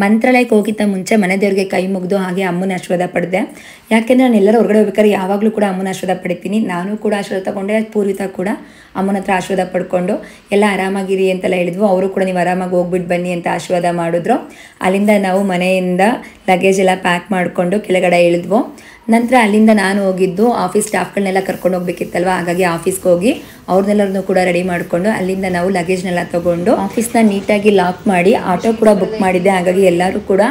ಮಂತ್ರಾಲಯಕ್ಕೆ ಹೋಗಿದ್ದ ಮುಂಚೆ ಮನೆ ದೇವ್ರಿಗೆ ಕೈ ಮುಗಿದು ಹಾಗೆ ಅಮ್ಮನ ಆಶೀರ್ವಾದ ಪಡೆದೆ. ಯಾಕೆಂದರೆ ನಾನು ಎಲ್ಲರೂ ಹೊರಗಡೆ ಹೋಗ್ಬೇಕಾದ್ರೆ ಯಾವಾಗಲೂ ಕೂಡ ಅಮ್ಮನ ಆಶೀರ್ವಾದ ಪಡಿತೀನಿ. ನಾನು ಕೂಡ ಆಶೀರ್ವಾದ ತಗೊಂಡೆ, ಪೂರ್ವಿತಾ ಕೂಡ ಅಮ್ಮನ ಹತ್ರ ಆಶೀರ್ವಾದ ಪಡ್ಕೊಂಡು ಎಲ್ಲ ಆರಾಮಾಗಿರಿ ಅಂತೆಲ್ಲ ಹೇಳಿದ್ವು. ಅವರು ಕೂಡ ನೀವು ಆರಾಮಾಗಿ ಹೋಗ್ಬಿಟ್ಟು ಬನ್ನಿ ಅಂತ ಆಶೀರ್ವಾದ ಮಾಡಿದ್ರು. ಅಲ್ಲಿಂದ ನಾವು ಮನೆಯಿಂದ ಲಗೇಜ್ ಎಲ್ಲ ಪ್ಯಾಕ್ ಮಾಡಿಕೊಂಡು ಕೆಳಗಡೆ ಇಳಿದ್ವು. ನಂತರ ಅಲ್ಲಿಂದ ನಾನು ಹೋಗಿದ್ದು ಆಫೀಸ್ ಸ್ಟಾಫ್ಗಳನ್ನೆಲ್ಲ ಕರ್ಕೊಂಡು ಹೋಗ್ಬೇಕಿತ್ತಲ್ವ, ಹಾಗಾಗಿ ಆಫೀಸ್ಗೆ ಹೋಗಿ ಅವ್ರನ್ನೆಲ್ಲರನ್ನೂ ಕೂಡ ರೆಡಿ ಮಾಡಿಕೊಂಡು ಅಲ್ಲಿಂದ ನಾವು ಲಗೇಜ್ನೆಲ್ಲ ತೊಗೊಂಡು ಆಫೀಸ್ನ ನೀಟಾಗಿ ಲಾಕ್ ಮಾಡಿ ಆಟೋ ಕೂಡ ಬುಕ್ ಮಾಡಿದ್ದೆ. ಹಾಗಾಗಿ ಎಲ್ಲರೂ ಕೂಡ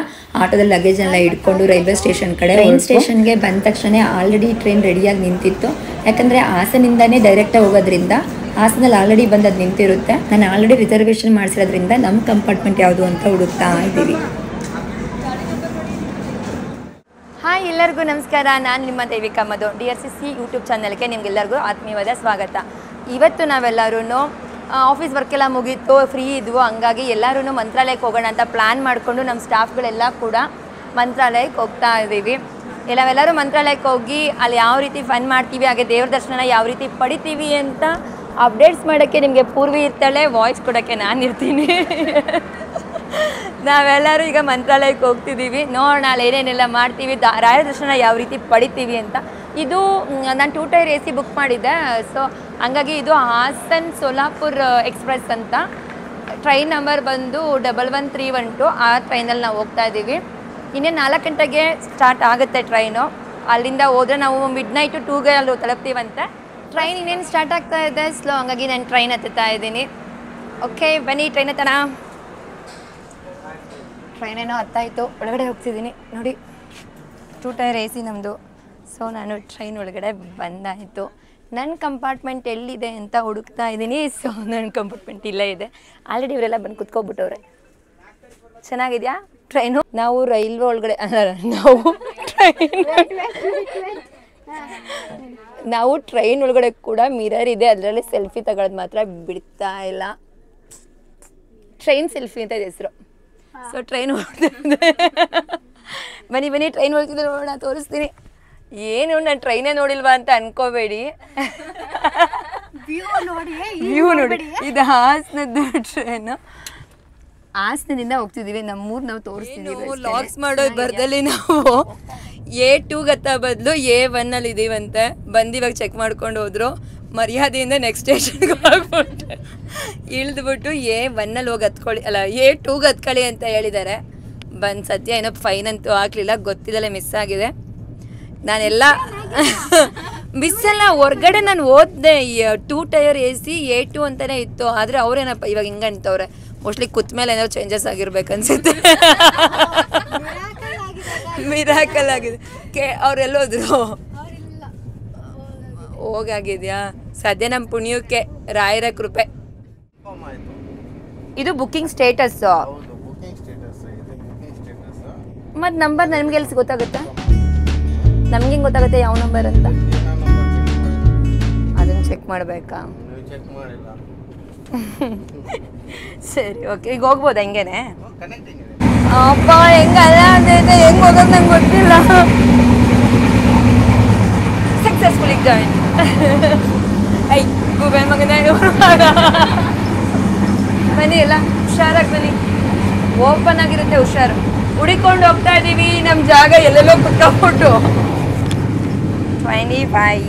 ಆಟೋದಲ್ಲಿ ಲಗೇಜ್ನೆಲ್ಲ ಇಟ್ಕೊಂಡು ರೈಲ್ವೆ ಸ್ಟೇಷನ್ ಕಡೆ ಟ್ರೈನ್ ಸ್ಟೇಷನ್ಗೆ ಬಂದ ತಕ್ಷಣ ಆಲ್ರೆಡಿ ಟ್ರೈನ್ ರೆಡಿಯಾಗಿ ನಿಂತಿತ್ತು. ಯಾಕಂದರೆ ಹಾಸನಿಂದನೇ ಡೈರೆಕ್ಟಾಗಿ ಹೋಗೋದ್ರಿಂದ ಹಾಸನಲ್ಲಿ ಆಲ್ರೆಡಿ ಬಂದದ್ದು ನಿಂತಿರುತ್ತೆ. ನಾನು ಆಲ್ರೆಡಿ ರಿಸರ್ವೇಷನ್ ಮಾಡಿಸಿರೋದ್ರಿಂದ ನಮ್ಮ ಕಂಪಾರ್ಟ್ಮೆಂಟ್ ಯಾವುದು ಅಂತ ಹುಡುಕ್ತಾ ಇದ್ದೀವಿ. ಹಾಯ್, ಎಲ್ಲರಿಗೂ ನಮಸ್ಕಾರ. ನಾನು ನಿಮ್ಮ ದೇವಿಕಾ ಮಧು. DRCC ಯೂಟ್ಯೂಬ್ ಚಾನಲ್ಗೆ ನಿಮಗೆಲ್ಲರಿಗೂ ಆತ್ಮೀಯವಾದ ಸ್ವಾಗತ. ಇವತ್ತು ನಾವೆಲ್ಲರೂ ಆಫೀಸ್ ವರ್ಕೆಲ್ಲ ಮುಗೀತು, ಫ್ರೀ ಇದ್ವು. ಹಂಗಾಗಿ ಎಲ್ಲರೂ ಮಂತ್ರಾಲಯಕ್ಕೆ ಹೋಗೋಣ ಅಂತ ಪ್ಲ್ಯಾನ್ ಮಾಡಿಕೊಂಡು ನಮ್ಮ ಸ್ಟಾಫ್ಗಳೆಲ್ಲ ಕೂಡ ಮಂತ್ರಾಲಯಕ್ಕೆ ಹೋಗ್ತಾ ಇದ್ದೀವಿ. ನಾವೆಲ್ಲರೂ ಮಂತ್ರಾಲಯಕ್ಕೆ ಹೋಗಿ ಅಲ್ಲಿ ಯಾವ ರೀತಿ ಫನ್ ಮಾಡ್ತೀವಿ, ಹಾಗೆ ದೇವ್ರ ದರ್ಶನ ಯಾವ ರೀತಿ ಪಡಿತೀವಿ ಅಂತ ಅಪ್ಡೇಟ್ಸ್ ಮಾಡೋಕ್ಕೆ ನಿಮಗೆ ಪೂರ್ವಿ ಇರ್ತಾಳೆ, ವಾಯ್ಸ್ ಕೊಡೋಕ್ಕೆ ನಾನು ಇರ್ತೀನಿ. ನಾವೆಲ್ಲರೂ ಈಗ ಮಂತ್ರಾಲಯಕ್ಕೆ ಹೋಗ್ತಿದ್ದೀವಿ. ನೋಡೋಣ ಅಲ್ಲಿ ಏನೇನೆಲ್ಲ ಮಾಡ್ತೀವಿ, ರಾಯರ ದರ್ಶನ ಯಾವ ರೀತಿ ಪಡಿತೀವಿ ಅಂತ. ಇದು ನಾನು 2 ಟೈರ್ AC ಬುಕ್ ಮಾಡಿದ್ದೆ. ಸೊ ಹಂಗಾಗಿ ಇದು ಹಾಸನ್ ಸೋಲಾಪುರ್ ಎಕ್ಸ್ಪ್ರೆಸ್ ಅಂತ. ಟ್ರೈನ್ ನಂಬರ್ ಬಂದು 11312. ಆ ಟ್ರೈನಲ್ಲಿ ನಾವು ಹೋಗ್ತಾ ಇದ್ದೀವಿ. ಇನ್ನೇನು 4 ಗಂಟೆಗೆ ಸ್ಟಾರ್ಟ್ ಆಗುತ್ತೆ ಟ್ರೈನು. ಅಲ್ಲಿಂದ ಹೋದರೆ ನಾವು ಮಿಡ್ನೈಟು 2ಗೆ ಅಲ್ಲಿ ತಲುಪ್ತೀವಂತೆ. ಟ್ರೈನ್ ಇನ್ನೇನು ಸ್ಟಾರ್ಟ್ ಆಗ್ತಾ ಇದೆ ಸ್ಲೋ, ಹಂಗಾಗಿ ನಾನು ಟ್ರೈನ್ ಹತ್ತುತ್ತಾ ಇದ್ದೀನಿ. ಓಕೆ, ಬನ್ನಿ ಟ್ರೈನ್ ಹತ್ತೋಣ. ಟ್ರೈನೇನೋ ಹತ್ತಾಯಿತು, ಒಳಗಡೆ ಹೋಗ್ತಿದ್ದೀನಿ ನೋಡಿ. 2 ಟೈರ್ AC ನಮ್ಮದು. ಸೊ ನಾನು ಟ್ರೈನ್ ಒಳಗಡೆ ಬಂದಾಯಿತು. ನನ್ನ ಕಂಪಾರ್ಟ್ಮೆಂಟ್ ಎಲ್ಲಿದೆ ಅಂತ ಹುಡುಕ್ತಾ ಇದ್ದೀನಿ. ಸೊ ನನ್ನ ಕಂಪಾರ್ಟ್ಮೆಂಟ್ ಇಲ್ಲೇ ಇದೆ. ಆಲ್ರೆಡಿ ಇವರೆಲ್ಲ ಬಂದು ಕುತ್ಕೊಬಿಟ್ಟವ್ರೆ. ಚೆನ್ನಾಗಿದೆಯಾ ಟ್ರೈನು? ನಾವು ರೈಲ್ವೆ ಒಳಗಡೆ ನಾವು ಟ್ರೈನ್ ಒಳಗಡೆ ಕೂಡ ಮಿರರ್ ಇದೆ, ಅದರಲ್ಲಿ ಸೆಲ್ಫಿ ತಗೊಳ್ಳೋದು ಮಾತ್ರ ಬಿಡ್ತಾ ಇಲ್ಲ. ಟ್ರೈನ್ ಸೆಲ್ಫಿ ಅಂತ ಇದೆ ಹೆಸರು. ಸೊ ಟ್ರೈನ್ ಹೊಡ್ತಿದ್ದೆ. ಬನ್ನಿ ಟ್ರೈನ್ ಹೊಡ್ತಿದ್ದೆ, ನೋಡೋಣ, ತೋರಿಸ್ತೀನಿ. ಏನು ನಾನು ಟ್ರೈನೇ ನೋಡಿಲ್ವಾ ಅಂತ ಅನ್ಕೋಬೇಡಿ. ವ್ಯೂ ನೋಡಿ, ಇದು ಹಾಸನದ್ದು ಟ್ರೈನು. ಹಾಸನದಿಂದ ಹೋಗ್ತಿದ್ದೀವಿ, ನಮ್ಮೂರು ನಾವು ತೋರಿಸ್ತಿದ್ದೀವಿ. ಲಾಗ್ಸ್ ಮಾಡೋದು ಬರ್ದಲ್ಲಿ ನಾವು A2 ಹತ್ತ ಬದಲು A1 ಇದ್ದೀವಂತೆ. ಇವಾಗ ಚೆಕ್ ಮಾಡ್ಕೊಂಡು ಹೋದ್ರು. ಮರ್ಯಾದೆಯಿಂದ ನೆಕ್ಸ್ಟ್ ಸ್ಟೇಷನ್ಗೆ ಹೋಗ್ಬಿಟ್ಟು ಇಳಿದ್ಬಿಟ್ಟು A1 ಹೋಗಿ ಹತ್ಕೊಳ್ಳಿ, ಅಲ್ಲ A2 ಹತ್ಕೊಳ್ಳಿ ಅಂತ ಹೇಳಿದ್ದಾರೆ. ಸದ್ಯ ಏನೋ ಫೈನ್ ಅಂತೂ ಹಾಕ್ಲಿಲ್ಲ, ಗೊತ್ತಿದ್ದಲ್ಲೇ ಮಿಸ್ ಆಗಿದೆ. ನಾನೆಲ್ಲ ಮಿಸ್ಸೆಲ್ಲ ಹೊರ್ಗಡೆ ನಾನು ಓದಿದೆ. 2 ಟೈರ್ AC A2 ಅಂತಲೇ ಇತ್ತು. ಆದರೆ ಅವ್ರೇನಪ್ಪ ಇವಾಗ ಹಿಂಗೆ ಅಂತವ್ರೆ. ಮೋಸ್ಟ್ಲಿ ಕೂತ ಮೇಲೆ ಏನೋ ಚೇಂಜಸ್ ಆಗಿರ್ಬೇಕು ಅನ್ಸುತ್ತೆ. ಮಿರಾಕಲ್ ಆಗಿದೆ. ಅವ್ರೆಲ್ಲೋದ್ರು ಹೋಗಾಗಿದ್ಯಾ? ಸದ್ಯ ನಮ್ಮ ಪುಣ್ಯಕ್ಕೆ ರಾಯರ ಕೃಪೆ. ಇದು ಬುಕ್ಕಿಂಗ್ ಸ್ಟೇಟಸ್. ಮತ್ತು ನಂಬರ್ ನಮ್ಗೆ ಎಲ್ಲಿ ಗೊತ್ತಾಗುತ್ತೆ? ನಮ್ಗೆ ಹೆಂಗೆ ಗೊತ್ತಾಗುತ್ತೆ ಯಾವ ನಂಬರ್ ಅಂತ? ಅದನ್ನು ಚೆಕ್ ಮಾಡಬೇಕಾ? ಸರಿ, ಓಕೆ. ಈಗ ಹೋಗ್ಬೋದು ಹಂಗೇನೆ? ಅಪ್ಪ ಹೆಂಗಲ್ಲ ಅಂತೈತೆ, ಹೆಂಗೆ ಹೋಗೋದು ನಂಗೆ ಗೊತ್ತಿಲ್ಲ. Successful join. ಐ ಗೂಗಲ್ ಮಗನ ಬನ್ನಿ, ಎಲ್ಲ ಹುಷಾರಾಗಿ ಬನ್ನಿ. ಓಪನ್ ಆಗಿರುತ್ತೆ, ಹುಷಾರು. ಹುಡಿಕೊಂಡು ಹೋಗ್ತಾ ಇದ್ದೀವಿ. ನಮ್ಮ ಜಾಗ ಎಲ್ಲೆಲ್ಲೋ ಕುತ್ಕೊಂಡ್ಬಿಟ್ಟು 25,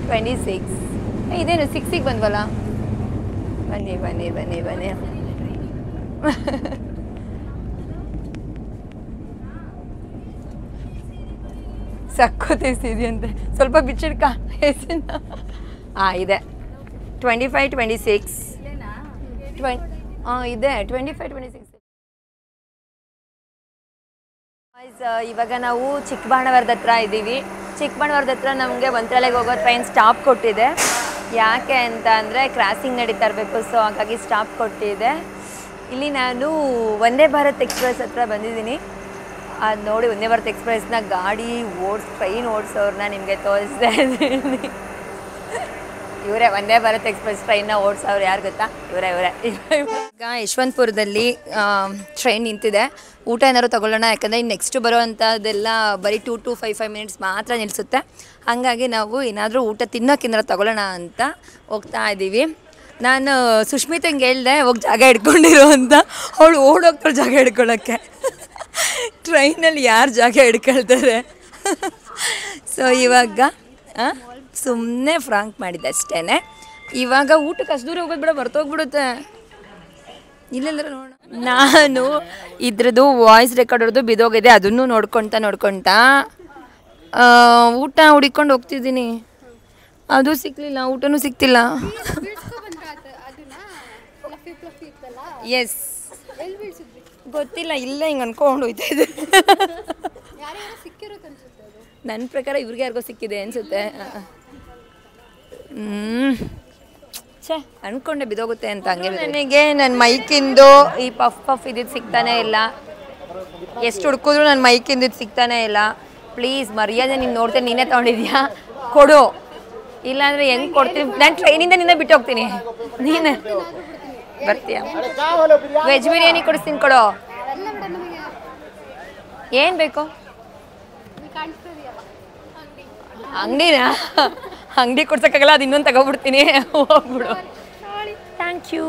26. ಇದೇನು 6ಗೆ ಬಂದ್ವಲ್ಲ. ಬನ್ನಿ. ಸಕ್ಕೋತಿಸಿದೆಯಂತೆ, ಸ್ವಲ್ಪ ಬಿಚ್ಚಿಡ್ಕ ಹೆಸರಿನ. ಇದೆ 25, 26 ಇದೆ 25, 26. ಇವಾಗ ನಾವು ಚಿಕ್ಕಬಾಣವರದ ಹತ್ರ ಇದ್ದೀವಿ. ಚಿಕ್ಕಬಾಣವರದ ಹತ್ರ ನಮಗೆ ಮಂತ್ರಾಲಯಕ್ಕೆ ಹೋಗೋ ಟ್ರೈನ್ ಸ್ಟಾಪ್ ಕೊಟ್ಟಿದೆ. ಯಾಕೆ ಅಂತ ಅಂದರೆ ಕ್ರಾಸಿಂಗ್ ನಡೀತಾ ಇರಬೇಕು. ಸೊ ಹಾಗಾಗಿ ಸ್ಟಾಪ್ ಕೊಟ್ಟಿದೆ. ಇಲ್ಲಿ ನಾನು ವಂದೇ ಭಾರತ್ ಎಕ್ಸ್ಪ್ರೆಸ್ ಹತ್ರ ಬಂದಿದ್ದೀನಿ. ಅದು ನೋಡಿ, ವಂದೇ ಭಾರತ್ ಎಕ್ಸ್ಪ್ರೆಸ್ನ ಗಾಡಿ ಟ್ರೈನ್ ಓಡಿಸೋರನ್ನ ನಿಮಗೆ ತೋರಿಸ್ತಾ ಇದ್ದೀನಿ. ಇವರೇ ವಂದೇ ಭಾರತ್ ಎಕ್ಸ್ಪ್ರೆಸ್ ಟ್ರೈನ್ನ ಓಡಿಸೋರು. ಯಾರು ಗೊತ್ತಾ? ಇವರೇ. ಈಗ ಯಶವಂತಪುರದಲ್ಲಿ ಟ್ರೈನ್ ನಿಂತಿದೆ. ಊಟ ಏನಾದ್ರು ತೊಗೊಳ್ಳೋಣ, ಯಾಕಂದರೆ ನೆಕ್ಸ್ಟ್ ಬರೋವಂಥದ್ದೆಲ್ಲ ಬರೀ 2 to 5 ಮಿನಿಟ್ಸ್ ಮಾತ್ರ ನಿಲ್ಲಿಸುತ್ತೆ. ಹಾಗಾಗಿ ನಾವು ಏನಾದರೂ ಊಟ ತಿನ್ನೋಕ್ಕೇನಾರು ತೊಗೊಳ್ಳೋಣ ಅಂತ ಹೋಗ್ತಾ ಇದ್ದೀವಿ. ನಾನು ಸುಷ್ಮಿತಂಗೆ ಹೇಳಿದೆ ಹೋಗಿ ಜಾಗ ಹಿಡ್ಕೊಂಡಿರೋ ಅಂತ. ಅವಳು ಓಡೋಗ್ತಾಳೆ ಜಾಗ ಹಿಡ್ಕೊಳ್ಳೋಕ್ಕೆ. ಟ್ರೈನಲ್ಲಿ ಯಾರು ಜಾಗ ಹಿಡ್ಕೊಳ್ತಾರೆ. ಸೊ ಇವಾಗ ಸುಮ್ಮನೆ ಫ್ರಾಂಕ್ ಮಾಡಿದ್ದೆ ಅಷ್ಟೇ. ಇವಾಗ ಊಟಕ್ಕೆ ಅಷ್ಟು ದೂರ ಹೋಗೋದು ಬೇಡ, ಬರ್ತೋಗ್ಬಿಡುತ್ತೆ. ಇಲ್ಲೆಂದ್ರೆ ನೋಡೋಣ. ನಾನು ಇದ್ರದ್ದು ವಾಯ್ಸ್ ರೆಕಾರ್ಡರ್ದು ಬಿದೋಗಿದೆ, ಅದನ್ನು ನೋಡ್ಕೊತಾ ಊಟ ಹುಡಿಕೊಂಡು ಹೋಗ್ತಿದ್ದೀನಿ. ಅದು ಸಿಕ್ಕಲಿಲ್ಲ, ಊಟನೂ ಸಿಕ್ತಿಲ್ಲ. ಎಸ್ ಗೊತ್ತಿಲ್ಲ, ಇಲ್ಲ ಹಿಂಗೆ ಅನ್ಕೊಂಡು ಹೋಯ್ತಾ ಇದೆ. ನನ್ನ ಪ್ರಕಾರ ಇವ್ರಿಗೆ ಯಾರಿಗೋ ಸಿಕ್ಕಿದೆ ಅನಿಸುತ್ತೆ. ಛೇ ಅನ್ಕೊಂಡೆ ಬಿದೋಗುತ್ತೆ ಅಂತ. ಹಂಗೆ ನನಗೆ ನನ್ನ ಮೈಕಿಂದು ಈ ಪಫ್ ಇದ್ದಿದ್ದು ಸಿಗ್ತಾನೆ ಇಲ್ಲ. ಎಷ್ಟು ಹುಡ್ಕಿದ್ರು ನನ್ನ ಮೈಕಿಂದಿದ್ದು ಸಿಗ್ತಾನೆ ಇಲ್ಲ. ಪ್ಲೀಸ್ ಮರ್ಯಾದೆ ನೀನು ನೋಡ್ತೇನೆ, ನೀನೇ ತೊಗೊಂಡಿದ್ಯಾ ಕೊಡು, ಇಲ್ಲಾಂದರೆ ಹೆಂಗೆ ಕೊಡ್ತೀನಿ. ನಾನು ಟ್ರೈನಿಂದ ನಿನ್ನೆ ಬಿಟ್ಟು ಹೋಗ್ತೀನಿ. ನೀನು ಬರ್ತೀಯ? ವೆಜ್ ಬಿರಿಯಾನಿ ಕೊಡಿಸ್ತೀನಿ, ಕೊಡು. ಏನು ಬೇಕು? ಅಂಗಡಿನಾ? ಅಂಗಡಿ ಕೊಡ್ಸೋಕ್ಕಾಗಲ್ಲ, ಅದು ಇನ್ನೊಂದು ತಗೊಬಿಡ್ತೀನಿ, ಹೋಗ್ಬಿಡು. Thank you.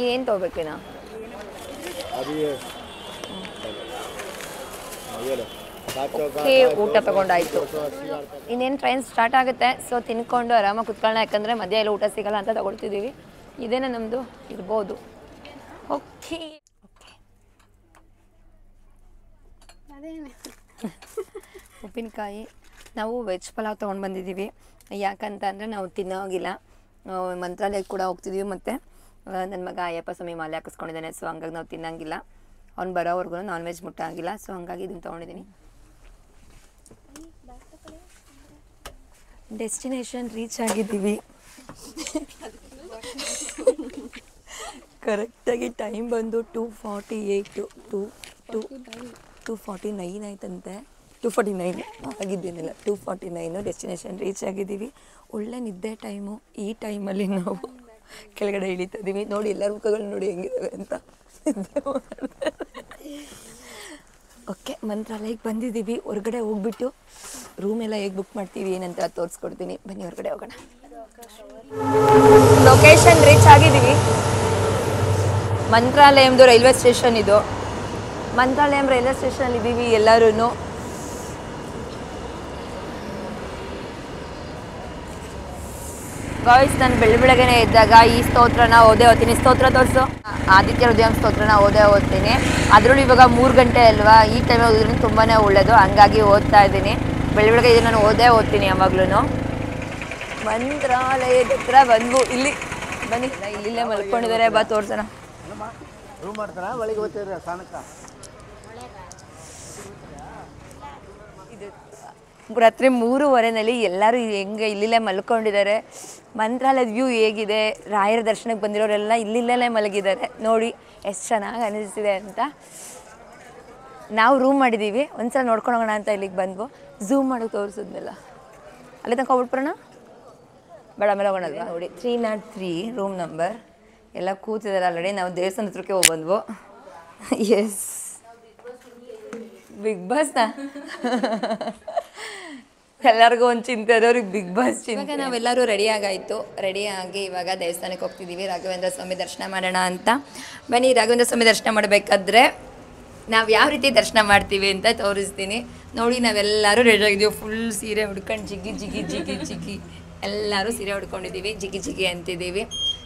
ಏನು ತೊಗೋಬೇಕೇನಾ? ಓಕೆ, ಊಟ ತಗೊಂಡಾಯ್ತು. ಇನ್ನೇನು ಟ್ರೈನ್ ಸ್ಟಾರ್ಟ್ ಆಗುತ್ತೆ. ಸೊ ತಿನ್ಕೊಂಡು ಆರಾಮಾಗಿ ಕುತ್ಕೊಳ್ಳೋಣ, ಯಾಕಂದರೆ ಮಧ್ಯ ಎಲ್ಲ ಊಟ ಸಿಗಲ್ಲ ಅಂತ ತಗೊಳ್ತಿದ್ದೀವಿ. ಇದೇನೇ ನಮ್ಮದು ಇರ್ಬೋದು. ಓಕೆ ಉಪ್ಪಿನಕಾಯಿ. ನಾವು ವೆಜ್ ಪಲಾವ್ ತೊಗೊಂಡು ಬಂದಿದ್ದೀವಿ. ಯಾಕಂತ ಅಂದರೆ ನಾವು ತಿನ್ನೋಗಿಲ್ಲ, ಮಂತ್ರಾಲಯಕ್ಕೆ ಕೂಡ ಹೋಗ್ತಿದ್ದೀವಿ. ಮತ್ತು ನನ್ನ ಮಗ ಅಯ್ಯಪ್ಪ ಸ್ವಾಮಿ ಮಾಲೆ ಹಾಕಿಸ್ಕೊಂಡಿದ್ದಾನೆ. ಸೊ ಹಂಗಾಗಿ ನಾವು ತಿನ್ನೋಂಗಿಲ್ಲ. ಅವ್ನು ಬರೋವರೆಗೂ ನಾನ್ ವೆಜ್ ಮುಟ್ಟ ಆಗಿಲ್ಲ. ಸೊ ಹಂಗಾಗಿ ಇದನ್ನು ತೊಗೊಂಡಿದ್ದೀನಿ. ಡೆಸ್ಟಿನೇಷನ್ ರೀಚ್ ಆಗಿದ್ದೀವಿ. ಕರೆಕ್ಟಾಗಿ ಟೈಮ್ ಬಂದು 2:48 2:49 ಆಯ್ತಂತೆ. 2:49 ಆಗಿದ್ದೇನಿಲ್ಲ, 2:49 ಡೆಸ್ಟಿನೇಷನ್ ರೀಚ್ ಆಗಿದ್ದೀವಿ. ಒಳ್ಳೆ ನಿದ್ದೆ ಟೈಮು. ಈ ಟೈಮಲ್ಲಿ ನಾವು ಕೆಳಗಡೆ ಇಳಿತಾ ಇದ್ದೀವಿ. ನೋಡಿ ಎಲ್ಲರ ಮುಖಗಳು ನೋಡಿ ಹೆಂಗಿದ್ದಾವೆ ಅಂತ. ಓಕೆ, ಮಂತ್ರಾಲಯಕ್ಕೆ ಬಂದಿದ್ದೀವಿ. ಹೊರಗಡೆ ಹೋಗ್ಬಿಟ್ಟು ರೂಮೆಲ್ಲ ಹೇಗೆ ಬುಕ್ ಮಾಡ್ತೀವಿ ಏನಂತ ತೋರಿಸ್ಕೊಡ್ತೀನಿ. ಬನ್ನಿ ಹೊರಗಡೆ ಹೋಗೋಣ. ಲೊಕೇಶನ್ ರೀಚ್ ಆಗಿದ್ದೀವಿ. ಮಂತ್ರಾಲಯಂದು ರೈಲ್ವೆ ಸ್ಟೇಷನ್ ಇದು. ಮಂತ್ರಾಲಯಂ ರೈಲ್ವೆ ಸ್ಟೇಷನಲ್ಲಿ ಇದ್ದೀವಿ ಎಲ್ಲರೂ. ಗಾಯ್ಸ್, ನಾನು ಬೆಳಗ್ಗೆನೇ ಇದ್ದಾಗ ಈ ಸ್ತೋತ್ರನ ಓದೇ ಓದ್ತೀನಿ. ಸ್ತೋತ್ರ ತೋರಿಸು. ಆದಿತ್ಯ ಹೃದಯಂ ಸ್ತೋತ್ರನ ಓದೇ ಓದ್ತೀನಿ. ಅದರಲ್ಲೂ ಇವಾಗ 3 ಗಂಟೆ ಅಲ್ವಾ, ಈ ಟೈಮಲ್ಲಿ ಓದಿದ್ರೆ ತುಂಬಾ ಒಳ್ಳೆಯದು. ಹಂಗಾಗಿ ಓದ್ತಾ ಇದ್ದೀನಿ. ಬೆಳಗ್ಗೆ ಇದು ನಾನು ಓದ್ತೀನಿ ಯಾವಾಗ್ಲೂ. ಮಂತ್ರಾಲಯದ ಹತ್ರ ಬಂದು ಇಲ್ಲಿ ಬನ್ನಿ, ಇಲ್ಲೇ ಮಲ್ಕೊಂಡಿದ್ದಾರೆ. ಬಾ ತೋರ್ಸೋಣ. ರಾತ್ರಿ 3:15 ಎಲ್ಲರೂ ಹೆಂಗೆ ಇಲ್ಲಿಲ್ಲೇ ಮಲ್ಕೊಂಡಿದ್ದಾರೆ. ಮಂತ್ರಾಲಯದ ವ್ಯೂ ಹೇಗಿದೆ. ರಾಯರ ದರ್ಶನಕ್ಕೆ ಬಂದಿರೋರೆಲ್ಲ ಇಲ್ಲಿಲ್ಲೇ ಮಲಗಿದ್ದಾರೆ. ನೋಡಿ ಎಷ್ಟು ಚೆನ್ನಾಗಿ ಅನಿಸಿದೆ ಅಂತ. ನಾವು ರೂಮ್ ಮಾಡಿದ್ದೀವಿ. ಒಂದ್ಸಲ ನೋಡ್ಕೊಂಡು ಹೋಗೋಣ ಅಂತ ಇಲ್ಲಿಗೆ ಬಂದ್ವು. ಝೂಮ್ ಮಾಡೋಕೆ ತೋರಿಸಿದ್ಮೇಲೆ ಅಲ್ಲೇ ತನಕ ಹೋಗ್ಬಿಟ್ಬಿಡೋಣ. ಬೇಡ, ಆಮೇಲೆ ಹೋಗೋಣಲ್ವಾ. ನೋಡಿ 303 ರೂಮ್ ನಂಬರ್. ಎಲ್ಲ ಕೂತಿದ್ದಾರೆ ಆಲ್ರೆಡಿ. ನಾವು ದೇವಸ್ಥಾನ ಹತ್ರಕ್ಕೆ ಹೋಗಿ ಬಂದ್ವು. ಎಸ್, ಬಿಗ್ ಬಾಸ್ನ ಎಲ್ಲರಿಗೂ ಒಂದು ಚಿಂತೆ ಅದವ್ರಿಗೆ, ಬಿಗ್ ಬಾಸ್ ಚಿಂತೆ. ಇವಾಗ ನಾವೆಲ್ಲರೂ ರೆಡಿಯಾಗಾಯಿತು. ರೆಡಿಯಾಗಿ ಇವಾಗ ದೇವಸ್ಥಾನಕ್ಕೆ ಹೋಗ್ತಿದ್ದೀವಿ. ರಾಘವೇಂದ್ರ ಸ್ವಾಮಿ ದರ್ಶನ ಮಾಡೋಣ ಅಂತ. ಬನ್ನಿ, ರಾಘವೇಂದ್ರ ಸ್ವಾಮಿ ದರ್ಶನ ಮಾಡಬೇಕಾದ್ರೆ ನಾವು ಯಾವ ರೀತಿ ದರ್ಶನ ಮಾಡ್ತೀವಿ ಅಂತ ತೋರಿಸ್ತೀನಿ. ನೋಡಿ, ನಾವೆಲ್ಲರೂ ರೆಡಿ ಆಗಿದ್ದೀವಿ. ಫುಲ್ ಸೀರೆ ಉಡ್ಕೊಂಡು ಜಿಗಿ ಜಿಗಿ ಜಿಗಿ ಜಿಗಿ ಎಲ್ಲರೂ ಸೀರೆ ಉಡ್ಕೊಂಡಿದ್ದೀವಿ. ಜಿಗಿ ಜಿಗಿ ಅಂತಿದ್ದೀವಿ.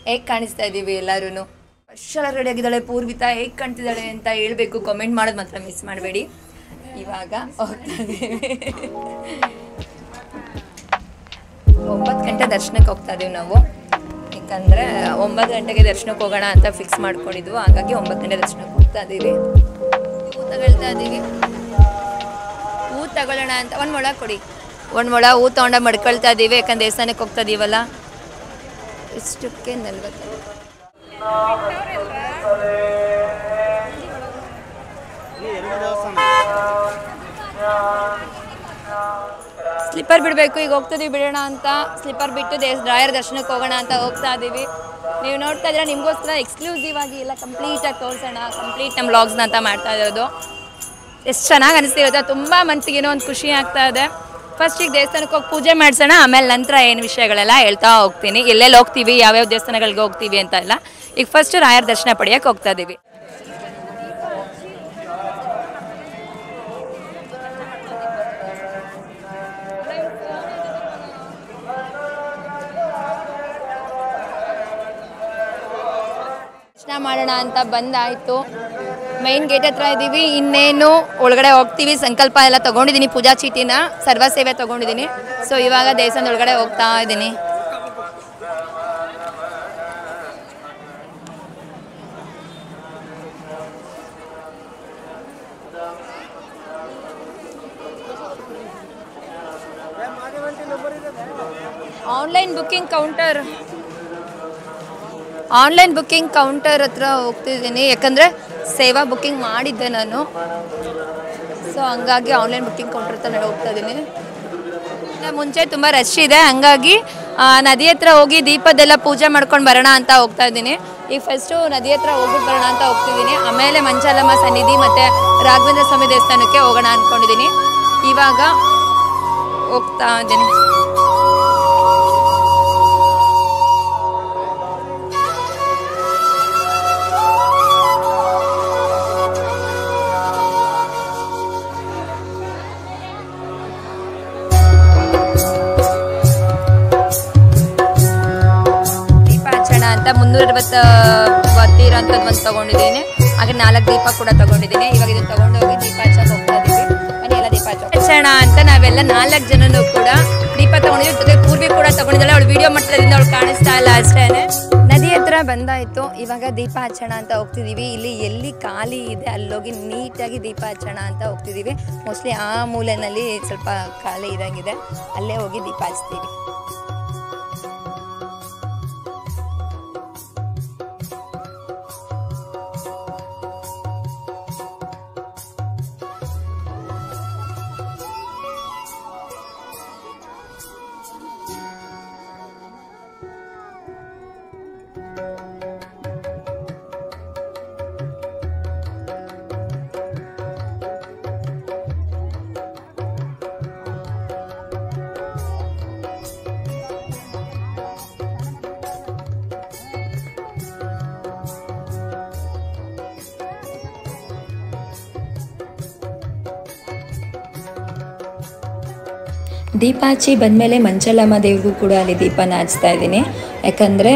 ಹೇಗೆ ಕಾಣಿಸ್ತಾ ಇದ್ದೀವಿ ಎಲ್ಲರೂ? ವರ್ಷೆಲ್ಲ ರೆಡಿ ಆಗಿದ್ದಾಳೆ ಪೂರ್ವಿತಾ. ಹೇಗೆ ಕಾಣ್ತಿದ್ದಾಳೆ ಅಂತ ಹೇಳ್ಬೇಕು. ಕಾಮೆಂಟ್ ಮಾಡೋದು ಮಾತ್ರ ಮಿಸ್ ಮಾಡಬೇಡಿ. ಇವಾಗ ಹೋಗ್ತಾ ಇದ್ದೀವಿ. 9 ಗಂಟೆ ದರ್ಶನಕ್ಕೆ ಹೋಗ್ತಾ ಇದೀವಿ ನಾವು. ಯಾಕಂದರೆ 9 ಗಂಟೆಗೆ ದರ್ಶನಕ್ಕೆ ಹೋಗೋಣ ಅಂತ ಫಿಕ್ಸ್ ಮಾಡ್ಕೊಂಡಿದ್ವು. ಹಾಗಾಗಿ 9 ಗಂಟೆ ದರ್ಶನಕ್ಕೆ ಹೋಗ್ತಾ ಇದ್ದೀವಿ. ಹೂ ತಗೊಳ್ತಾ ಇದ್ದೀವಿ. ಹೂ ತಗೊಳ್ಳೋಣ ಅಂತ 1 ಮೊಳ ಕೊಡಿ. 1 ಮೊಳ ಹೂ ತೊಗೊಂಡ ಮಡ್ಕೊಳ್ತಾ ಇದ್ದೀವಿ. ಯಾಕಂದ್ರೆ ದೇವಸ್ಥಾನಕ್ಕೆ ಹೋಗ್ತಾ ಇದೀವಲ್ಲ. ಇಷ್ಟಕ್ಕೆ 40. ಸ್ಲಿಪ್ಪರ್ ಬಿಡಬೇಕು. ಈಗ ಹೋಗ್ತಿದ್ದೀವಿ ಬಿಡೋಣ ಅಂತ. ಸ್ಲಿಪ್ಪರ್ ಬಿಟ್ಟು ರಾಯರ ದರ್ಶನಕ್ಕೆ ಹೋಗೋಣ ಅಂತ ಹೋಗ್ತಾ ಇದ್ದೀವಿ. ನೀವು ನೋಡ್ತಾ ಇದ್ದೀರಾ, ನಿಮಗೋಸ್ಕರ ಎಕ್ಸ್ಕ್ಲೂಸಿವ್ ಆಗಿ ಎಲ್ಲ ಕಂಪ್ಲೀಟಾಗಿ ತೋರಿಸೋಣ. ಕಂಪ್ಲೀಟ್ ನಮ್ಮ ವ್ಲಾಗ್ಸ್ನ ಅಂತ ಮಾಡ್ತಾ ಇರೋದು. ಎಷ್ಟು ಚೆನ್ನಾಗಿ ಅನಿಸ್ತಿರುತ್ತೆ. ತುಂಬ ಮನಸ್ಸಿಗೇನೋ ಒಂದು ಖುಷಿ ಆಗ್ತಾ ಇದೆ. ಫಸ್ಟಿಗೆ ದೇವಸ್ಥಾನಕ್ಕೆ ಹೋಗಿ ಪೂಜೆ ಮಾಡಿಸೋಣ. ಆಮೇಲೆ ನಂತರ ಏನು ವಿಷಯಗಳೆಲ್ಲ ಹೇಳ್ತಾ ಹೋಗ್ತೀನಿ. ಎಲ್ಲೆಲ್ಲಿ ಹೋಗ್ತೀವಿ, ಯಾವ್ಯಾವ ದೇವಸ್ಥಾನಗಳಿಗೆ ಹೋಗ್ತೀವಿ ಅಂತ ಎಲ್ಲ ಈಗ ಫಸ್ಟ್ ರಾಯರ ದರ್ಶನ ಪಡೆಯೋಕ್ಕೆ ಹೋಗ್ತಾ ಇದ್ದೀವಿ. ದರ್ಶನ ಮಾಡೋಣ ಅಂತ ಬಂದಾಯಿತು. ಮೈನ್ ಗೇಟ್ ಹತ್ರ ಇದ್ದೀವಿ. ಇನ್ನೇನು ಒಳಗಡೆ ಹೋಗ್ತೀವಿ. ಸಂಕಲ್ಪ ಎಲ್ಲ ತೊಗೊಂಡಿದ್ದೀನಿ, ಪೂಜಾ ಚೀಟಿನ, ಸರ್ವ ಸೇವೆ ತೊಗೊಂಡಿದ್ದೀನಿ. ಸೊ ಇವಾಗ ದೇವಸ್ಥಾನದ ಒಳಗಡೆ ಹೋಗ್ತಾ ಇದ್ದೀನಿ. ಆನ್ಲೈನ್ ಬುಕ್ಕಿಂಗ್ ಕೌಂಟರ್ ಹತ್ರ ಹೋಗ್ತಿದ್ದೀನಿ. ಯಾಕಂದರೆ ಸೇವಾ ಬುಕ್ಕಿಂಗ್ ಮಾಡಿದ್ದೆ ನಾನು. ಸೊ ಹಂಗಾಗಿ ಆನ್ಲೈನ್ ಬುಕ್ಕಿಂಗ್ ಕೌಂಟರ್ ಹತ್ರ ಹೋಗ್ತಾ ಇದ್ದೀನಿ. ಮುಂಚೆ ತುಂಬ ರಶ್ ಇದೆ, ಹಂಗಾಗಿ ನದಿ ಹತ್ರ ಹೋಗಿ ದೀಪದೆಲ್ಲ ಪೂಜೆ ಮಾಡ್ಕೊಂಡು ಬರೋಣ ಅಂತ ಹೋಗ್ತಾ ಇದ್ದೀನಿ. ಈಗ ಫಸ್ಟು ನದಿ ಹತ್ರ ಹೋಗ್ಬಿಟ್ಟು ಬರೋಣ ಅಂತ ಹೋಗ್ತಿದ್ದೀನಿ. ಆಮೇಲೆ ಮಂಚಾಲಮ್ಮ ಸನ್ನಿಧಿ ಮತ್ತು ರಾಘವೇಂದ್ರ ಸ್ವಾಮಿ ದೇವಸ್ಥಾನಕ್ಕೆ ಹೋಗೋಣ ಅಂದ್ಕೊಂಡಿದ್ದೀನಿ. ಇವಾಗ ಹೋಗ್ತಾ ಇದ್ದೀನಿ. ಅಂತ 360 ಇರೋಂಥದ್ದು ಒಂದು ತೊಗೊಂಡಿದ್ದೀನಿ. ಹಾಗೆ 4 ದೀಪ ಕೂಡ ತೊಗೊಂಡಿದ್ದೀನಿ. ಇವಾಗ ಇದನ್ನು ತೊಗೊಂಡೋಗಿ ದೀಪ ಹಚ್ಚಕ್ಕೆ ಹೋಗ್ತಾ ಇದ್ದೀವಿ. ಬನ್ನಿ ಎಲ್ಲ ದೀಪ ಹಚ್ಚೋಣ ಅಂತ ನಾವೆಲ್ಲ 4 ಜನನೂ ಕೂಡ ದೀಪ ತೊಗೊಂಡಿದ್ದೀವಿ. ಜೊತೆ ಪೂರ್ವಿ ಕೂಡ ತೊಗೊಂಡಿದ್ದಾಳೆ. ಅವಳು ವಿಡಿಯೋ ಮಾಡ್ತಿದ್ದರಿಂದ ಅವಳು ಕಾಣಿಸ್ತಾ ಇಲ್ಲ ಅಷ್ಟೇ. ನದಿ ಹತ್ರ ಬಂದಾಯಿತು. ಇವಾಗ ದೀಪ ಹಚ್ಚೋಣ ಅಂತ ಹೋಗ್ತಿದ್ದೀವಿ. ಇಲ್ಲಿ ಎಲ್ಲಿ ಖಾಲಿ ಇದೆ ಅಲ್ಲೋಗಿ ನೀಟಾಗಿ ದೀಪ ಹಚ್ಚೋಣ ಅಂತ ಹೋಗ್ತಿದ್ದೀವಿ. ಮೋಸ್ಟ್ಲಿ ಆ ಮೂಲೆಯಲ್ಲಿ ಸ್ವಲ್ಪ ಖಾಲಿ ಇದಾಗಿದೆ, ಅಲ್ಲೇ ಹೋಗಿ ದೀಪ ಹಚ್ತೀವಿ. ದೀಪ ಹಚ್ಚಿ ಬಂದಮೇಲೆ ಮಂಚಲಮ್ಮ ದೇವ್ರಿಗೂ ಕೂಡ ಅಲ್ಲಿ ದೀಪನ ಹಚ್ತಾ ಇದ್ದೀನಿ. ಯಾಕಂದರೆ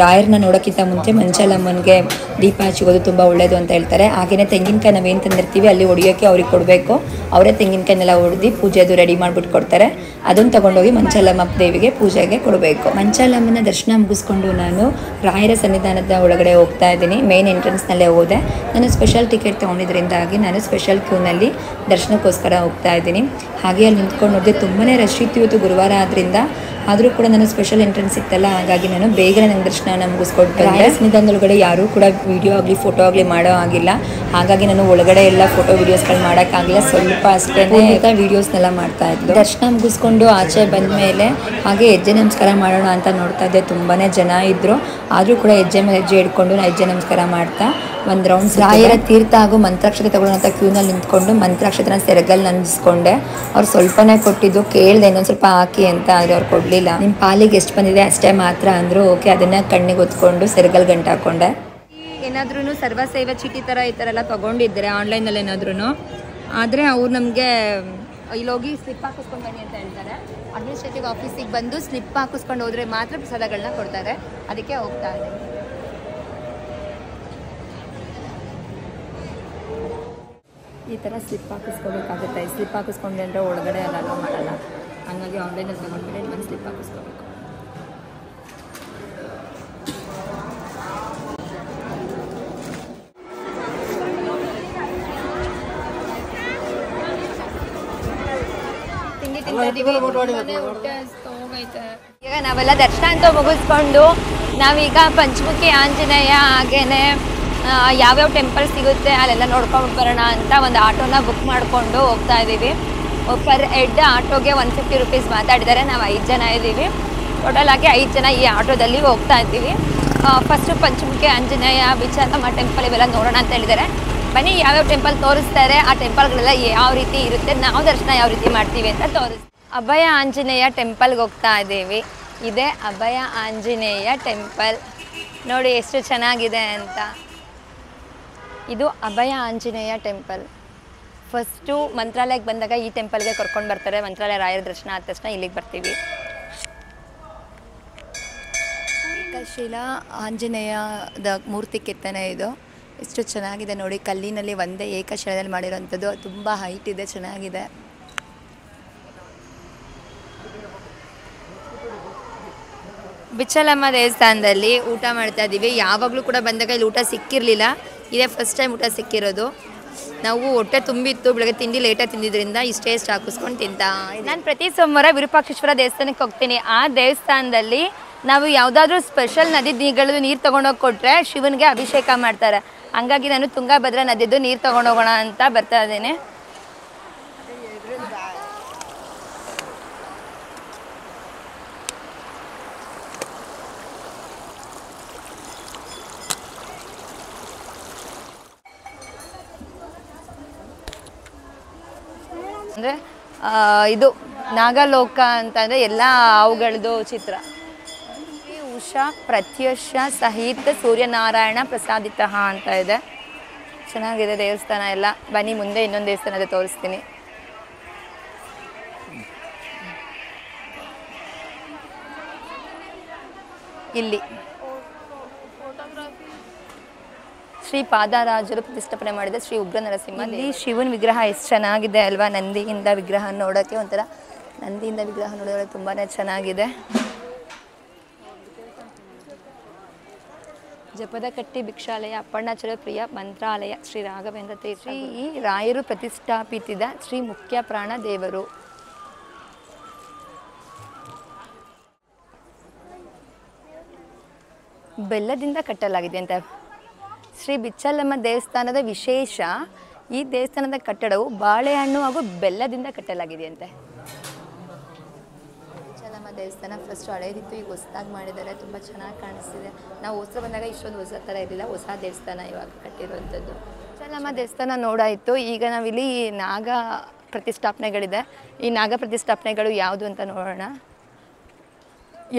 ರಾಯರನ್ನ ನೋಡೋಕ್ಕಿಂತ ಮುಂಚೆ ಮಂಚಲಮ್ಮನಿಗೆ ದೀಪ ಹಚ್ಚಿಗೋದು ತುಂಬ ಒಳ್ಳೆಯದು ಅಂತ ಹೇಳ್ತಾರೆ. ಹಾಗೆಯೇ ತೆಂಗಿನಕಾಯಿ ನಾವೇನು ತಂದಿರ್ತೀವಿ ಅಲ್ಲಿ ಹೊಡಿಯೋಕ್ಕೆ ಅವ್ರಿಗೆ ಕೊಡಬೇಕು. ಅವರೇ ತೆಂಗಿನಕಾಯಿನೆಲ್ಲ ಹೊಡೆದು ಪೂಜೆದು ರೆಡಿ ಮಾಡಿಬಿಟ್ಟು ಕೊಡ್ತಾರೆ. ಅದನ್ನು ತೊಗೊಂಡೋಗಿ ಮಂಚಲಮ್ಮ ದೇವಿಗೆ ಪೂಜೆಗೆ ಕೊಡಬೇಕು. ಮಂಚಲಮ್ಮನ ದರ್ಶನ ಮುಗಿಸ್ಕೊಂಡು ನಾನು ರಾಯರ ಸನ್ನಿಧಾನದ ಒಳಗಡೆ ಹೋಗ್ತಾ ಇದ್ದೀನಿ. ಮೇನ್ ಎಂಟ್ರೆನ್ಸ್ನಲ್ಲೇ ಹೋದೆ. ನಾನು ಸ್ಪೆಷಲ್ ಟಿಕೆಟ್ ತೊಗೊಂಡಿದ್ದರಿಂದಾಗಿ ನಾನು ಸ್ಪೆಷಲ್ ಕ್ಯೂನಲ್ಲಿ ದರ್ಶನಕ್ಕೋಸ್ಕರ ಹೋಗ್ತಾ ಇದ್ದೀನಿ. ಹಾಗೆ ಅಲ್ಲಿ ನಿಂತ್ಕೊಂಡು ನೋಡಿದೆ ತುಂಬಾ ರಶ್ ಇತ್ತು. ಇವತ್ತು ಗುರುವಾರ ಆದ್ದರಿಂದ ಆದರೂ ಕೂಡ ನಾನು ಸ್ಪೆಷಲ್ ಎಂಟ್ರೆನ್ಸ್ ಇತ್ತಲ್ಲ, ಹಾಗಾಗಿ ನಾನು ಬೇಗನೆ ನನ್ನ ದರ್ಶನವನ್ನು ಮುಗಿಸ್ಕೊಟ್ಟು ರಾಯರ ಸನ್ನಿಧಾನದೊಳಗಡೆ ಯಾರೂ ಕೂಡ ವಿಡಿಯೋ ಆಗಲಿ ಫೋಟೋ ಆಗಲಿ ಮಾಡೋ ಆಗಿಲ್ಲ. ಹಾಗಾಗಿ ನಾನು ಒಳಗಡೆ ಎಲ್ಲ ಫೋಟೋ ವೀಡಿಯೋಸ್ಗಳು ಮಾಡೋಕ್ಕಾಗಲಿಲ್ಲ. ಸ್ವಲ್ಪ ಅಷ್ಟೇ ವೀಡಿಯೋಸ್ನೆಲ್ಲ ಮಾಡ್ತಾ ಇದ್ದೆ. ದರ್ಶನ ಮುಗಿಸ್ಕೊಂಡು ಆಚೆ ಬಂದ ಮೇಲೆ ಹಾಗೆ ಹೆಜ್ಜೆ ನಮಸ್ಕಾರ ಮಾಡೋಣ ಅಂತ ನೋಡ್ತಾ ಇದ್ದೆ. ತುಂಬಾ ಜನ ಇದ್ದರು. ಆದರೂ ಕೂಡ ಹೆಜ್ಜೆ ಮೇಲೆ ಹೆಜ್ಜೆ ಇಟ್ಕೊಂಡು ನಾನು ಹೆಜ್ಜೆ ನಮಸ್ಕಾರ ಮಾಡ್ತಾ ಒಂದು ರೌಂಡ್ ರಾಯರ ತೀರ್ಥ ಹಾಗೂ ಮಂತ್ರಾಕ್ಷತೆ ತಗೊಳ್ಳೋಂಥ ಕ್ಯೂನಲ್ಲಿ ನಿಂತ್ಕೊಂಡು ಮಂತ್ರಾಕ್ಷತೆನ ಸೆರಗಲ್ಲಿ ನಂದಿಸ್ಕೊಂಡೆ. ಅವ್ರು ಸ್ವಲ್ಪನೇ ಕೊಟ್ಟಿದ್ದು, ಕೇಳಿದೆ ಇನ್ನೊಂದು ಸ್ವಲ್ಪ ಹಾಕಿ ಅಂತ, ಆದರೆ ಅವ್ರು ಕೊಡಲಿಲ್ಲ. ನಿಮ್ಮ ಪಾಲಿಗೆ ಎಷ್ಟು ಬಂದಿದೆ ಅಷ್ಟೇ ಮಾತ್ರ ಅಂದರು. ಓಕೆ, ಅದನ್ನು ಕಣ್ಣಿಗೆ ಹೊತ್ಕೊಂಡು ಸೆರಗಲ್ಲಿ ಗಂಟು ಹಾಕ್ಕೊಂಡೆ. ಏನಾದ್ರೂ ಸರ್ವ ಸೇವೆ ಚೀಟಿ ಥರ ಈ ಥರ ಎಲ್ಲ ತೊಗೊಂಡಿದ್ರೆ ಆನ್ಲೈನಲ್ಲಿ ಏನಾದ್ರೂ, ಆದರೆ ಅವ್ರು ನಮಗೆ ಇಲ್ಲೋಗಿ ಸ್ಲಿಪ್ ಹಾಕಿಸ್ಕೊಂಡು ಬನ್ನಿ ಅಂತ ಹೇಳ್ತಾರೆ. ಅಡ್ಮಿನಿಸ್ಟ್ರೇಟಿವ್ ಆಫೀಸಿಗೆ ಬಂದು ಸ್ಲಿಪ್ ಹಾಕಿಸ್ಕೊಂಡು ಹೋದರೆ ಮಾತ್ರ ಪ್ರಸಾದಗಳನ್ನ ಕೊಡ್ತಾರೆ. ಅದಕ್ಕೆ ಹೋಗ್ತಾ ಇದ್ದೀನಿ. ಈ ಥರ ಸ್ಲಿಪ್ ಹಾಕಿಸ್ಕೋಬೇಕಾಗುತ್ತೆ. ಸ್ಲಿಪ್ ಹಾಕಿಸ್ಕೊಂಡ್ರೆ ಅಂದರೆ ಒಳಗಡೆ ಎಲ್ಲ ಮಾಡಲ್ಲ. ಹಂಗಾಗಿ ಆನ್ಲೈನಲ್ಲಿ ತೊಗೊಂಡ್ಮೇಲೆ ಒಂದು ಸ್ಲಿಪ್ ಹಾಕಿಸ್ಕೋಬೇಕು. ಈಗ ನಾವೆಲ್ಲ ದರ್ಶನ ಅಂತ ಮುಗಿಸ್ಕೊಂಡು ನಾವೀಗ ಪಂಚಮುಖಿ ಆಂಜನೇಯ ಹಾಗೇನೆ ಯಾವ್ಯಾವ ಟೆಂಪಲ್ ಸಿಗುತ್ತೆ ಅಲ್ಲೆಲ್ಲ ನೋಡ್ಕೊಂಡು ಬರೋಣ ಅಂತ ಒಂದು ಆಟೋನ ಬುಕ್ ಮಾಡಿಕೊಂಡು ಹೋಗ್ತಾ ಇದ್ದೀವಿ. ಪರ್ ಹೆಡ್ ಆಟೋಗೆ 150 ರೂಪೀಸ್ ಮಾತಾಡಿದ್ದಾರೆ. ನಾವು 5 ಜನ ಇದ್ದೀವಿ. ಟೋಟಲ್ ಆಗಿ 5 ಜನ ಈ ಆಟೋದಲ್ಲಿ ಹೋಗ್ತಾ ಇದ್ದೀವಿ. ಫಸ್ಟು ಪಂಚಮುಖಿ ಆಂಜನೇಯ, ಬಿಚ್ಚಲಮ್ಮ ಟೆಂಪಲ್ ಇವೆಲ್ಲ ನೋಡೋಣ ಅಂತ ಹೇಳಿದ್ದಾರೆ. ಬನ್ನಿ ಯಾವ್ಯಾವ ಟೆಂಪಲ್ ತೋರಿಸ್ತಾರೆ, ಆ ಟೆಂಪಲ್ಗಳೆಲ್ಲ ಯಾವ ರೀತಿ ಇರುತ್ತೆ, ನಾವು ದರ್ಶನ ಯಾವ ರೀತಿ ಮಾಡ್ತೀವಿ ಅಂತ ತೋರಿಸ್ತೀವಿ. ಅಭಯ ಆಂಜನೇಯ ಟೆಂಪಲ್ಗೆ ಹೋಗ್ತಾ ಇದ್ದೀವಿ. ಇದೇ ಅಭಯ ಆಂಜನೇಯ ಟೆಂಪಲ್. ನೋಡಿ ಎಷ್ಟು ಚೆನ್ನಾಗಿದೆ ಅಂತ. ಇದು ಅಭಯ ಆಂಜನೇಯ ಟೆಂಪಲ್. ಫಸ್ಟು ಮಂತ್ರಾಲಯಕ್ಕೆ ಬಂದಾಗ ಈ ಟೆಂಪಲ್ಗೆ ಕರ್ಕೊಂಡು ಬರ್ತಾರೆ. ಮಂತ್ರಾಲಯ ರಾಯರ ದರ್ಶನ ಆದ ತಕ್ಷಣ ಇಲ್ಲಿಗೆ ಬರ್ತೀವಿ. ಏಕಶಿಲಾ ಆಂಜನೇಯದ ಮೂರ್ತಿ ಕೆತ್ತನೆ ಇದು. ಎಷ್ಟು ಚೆನ್ನಾಗಿದೆ ನೋಡಿ, ಕಲ್ಲಿನಲ್ಲಿ ಒಂದೇ ಏಕಶಿಲೆಯಲ್ಲಿ ಮಾಡಿರೋಂಥದ್ದು. ತುಂಬ ಹೈಟ್ ಇದೆ, ಚೆನ್ನಾಗಿದೆ. ಬಿಚ್ಚಲಮ್ಮ ದೇವಸ್ಥಾನದಲ್ಲಿ ಊಟ ಮಾಡ್ತಾ ಇದ್ದೀವಿ. ಯಾವಾಗಲೂ ಕೂಡ ಬಂದಾಗ ಇಲ್ಲಿ ಊಟ ಸಿಕ್ಕಿರಲಿಲ್ಲ, ಇದೇ ಫಸ್ಟ್ ಟೈಮ್ ಊಟ ಸಿಕ್ಕಿರೋದು. ನಾವು ಹೊಟ್ಟೆ ತುಂಬಿತ್ತು, ಬೆಳಗ್ಗೆ ತಿಂಡಿ ಲೇಟಾಗಿ ತಿಂದಿದ್ದರಿಂದ ಇಷ್ಟೇ ಹಾಕಿಸ್ಕೊಂಡು ತಿಂತಾ. ನಾನು ಪ್ರತಿ ಸೋಮವಾರ ವಿರೂಪಾಕ್ಷೇಶ್ವರ ದೇವಸ್ಥಾನಕ್ಕೆ ಹೋಗ್ತೀನಿ. ಆ ದೇವಸ್ಥಾನದಲ್ಲಿ ನಾವು ಯಾವುದಾದ್ರೂ ಸ್ಪೆಷಲ್ ನದಿಗಳು ನೀರು ತೊಗೊಂಡೋಗಿ ಕೊಟ್ಟರೆ ಶಿವನಿಗೆ ಅಭಿಷೇಕ ಮಾಡ್ತಾರೆ. ಹಂಗಾಗಿ ನಾನು ತುಂಗಭದ್ರಾ ನದಿದ್ದು ನೀರು ತೊಗೊಂಡೋಗೋಣ ಅಂತ ಬರ್ತಾ ಇದ್ದೇನೆ. ಅಂದರೆ ಇದು ನಾಗಲೋಕ ಅಂತಂದರೆ ಎಲ್ಲ ಹಾವುಗಳದ್ದು ಚಿತ್ರ. ಉಷಾ ಪ್ರತ್ಯಕ್ಷ ಸಹಿತ ಸೂರ್ಯನಾರಾಯಣ ಪ್ರಸಾದಿತ ಅಂತ ಇದೆ. ಚೆನ್ನಾಗಿದೆ ದೇವಸ್ಥಾನ ಎಲ್ಲ. ಬನ್ನಿ ಮುಂದೆ ಇನ್ನೊಂದು ದೇವಸ್ಥಾನದ ತೋರಿಸ್ತೀನಿ. ಇಲ್ಲಿ ಶ್ರೀ ಪಾದರಾಜರು ಪ್ರತಿಷ್ಠಾಪನೆ ಮಾಡಿದ ಶ್ರೀ ಉಗ್ರ ನರಸಿಂಹ. ಇಲ್ಲಿ ಶಿವನ ವಿಗ್ರಹ ಎಷ್ಟು ಚೆನ್ನಾಗಿದೆ ಅಲ್ವಾ. ನಂದಿಯಿಂದ ವಿಗ್ರಹ ನೋಡೋಕ್ಕೆ ಒಂಥರ, ನಂದಿಯಿಂದ ವಿಗ್ರಹ ನೋಡೋಕ್ಕೆ ತುಂಬಾ ಚೆನ್ನಾಗಿದೆ. ಜಪದ ಕಟ್ಟಿ ಭಿಕ್ಷಾಲಯ, ಅಪ್ಪಣ್ಣಾಚಾರ್ಯ ಪ್ರಿಯ ಮಂತ್ರಾಲಯ, ಶ್ರೀ ರಾಘವೇಂದ್ರ ತೀರ್ಥ. ಶ್ರೀ ರಾಯರು ಪ್ರತಿಷ್ಠಾಪಿಸಿದ ಶ್ರೀ ಮುಖ್ಯ ಪ್ರಾಣ ದೇವರು. ಬೆಲ್ಲದಿಂದ ಕಟ್ಟಲಾಗಿದೆ ಅಂತ. ಶ್ರೀ ಬಿಚ್ಚಲಮ್ಮ ದೇವಸ್ಥಾನದ ವಿಶೇಷ, ಈ ದೇವಸ್ಥಾನದ ಕಟ್ಟಡವು ಬಾಳೆಹಣ್ಣು ಹಾಗೂ ಬೆಲ್ಲದಿಂದ ಕಟ್ಟಲಾಗಿದೆ ಅಂತೆ. ಬಿಚ್ಚಲಮ್ಮ ದೇವಸ್ಥಾನ ಫಸ್ಟ್ ಹಳೇದಿತ್ತು, ಈಗ ಹೊಸದಾಗಿ ಮಾಡಿದ್ದಾರೆ. ತುಂಬ ಚೆನ್ನಾಗಿ ಕಾಣಿಸ್ತಿದೆ. ನಾವು ಹೊಸ ಬಂದಾಗ ಇಷ್ಟೊಂದು ಹೊಸ ಥರ ಇರಲಿಲ್ಲ, ಹೊಸ ದೇವಸ್ಥಾನ ಇವಾಗ ಕಟ್ಟಿರುವಂಥದ್ದು. ಬಿಚ್ಚಲಮ್ಮ ದೇವಸ್ಥಾನ ನೋಡಾಯಿತು. ಈಗ ನಾವಿಲ್ಲಿ ನಾಗ ಪ್ರತಿಷ್ಠಾಪನೆಗಳಿದೆ. ಈ ನಾಗ ಪ್ರತಿಷ್ಠಾಪನೆಗಳು ಯಾವುದು ಅಂತ ನೋಡೋಣ.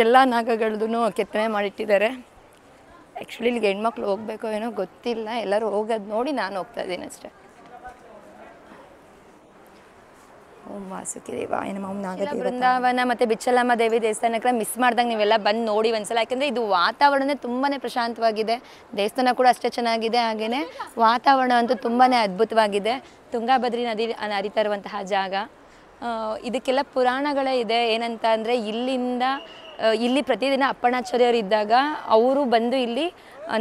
ಎಲ್ಲ ನಾಗಗಳದ್ದು ಕೆತ್ತನೆ ಮಾಡಿಟ್ಟಿದ್ದಾರೆ. ಆ್ಯಕ್ಚುಲಿ ಇಲ್ಲಿಗೆ ಹೆಣ್ಮಕ್ಳು ಹೋಗ್ಬೇಕೋ ಏನೋ ಗೊತ್ತಿಲ್ಲ, ಎಲ್ಲರೂ ಹೋಗೋದು ನೋಡಿ ನಾನು ಹೋಗ್ತಾ ಇದ್ದೀನಿ ಅಷ್ಟೇ. ಓಂ ವಾಸುಕಿ ದೇವಾಯ ನಮಃ. ಓಂ ನಾಗದೇವ ಬೃಂದಾವನ ಮತ್ತು ಬಿಚ್ಚಲಮ್ಮ ದೇವಿ ದೇವಸ್ಥಾನಕ್ಕೆ ಮಿಸ್ ಮಾಡ್ದಂಗೆ ನೀವೆಲ್ಲ ಬಂದು ನೋಡಿ ಒಂದ್ಸಲ. ಯಾಕೆಂದರೆ ಇದು ವಾತಾವರಣ ತುಂಬಾ ಪ್ರಶಾಂತವಾಗಿದೆ, ದೇವಸ್ಥಾನ ಕೂಡ ಅಷ್ಟೇ ಚೆನ್ನಾಗಿದೆ. ಹಾಗೆಯೇ ವಾತಾವರಣ ಅಂತೂ ತುಂಬಾ ಅದ್ಭುತವಾಗಿದೆ. ತುಂಗಾಭದ್ರಿ ನದಿ ಹರಿತಾ ಇರುವಂತಹ ಜಾಗ. ಇದಕ್ಕೆಲ್ಲ ಪುರಾಣಗಳೇ ಇದೆ. ಏನಂತ ಅಂದರೆ ಇಲ್ಲಿ ಪ್ರತಿದಿನ ಅಪ್ಪಣ್ಣಾಚಾರ್ಯರು ಇದ್ದಾಗ ಅವರು ಬಂದು ಇಲ್ಲಿ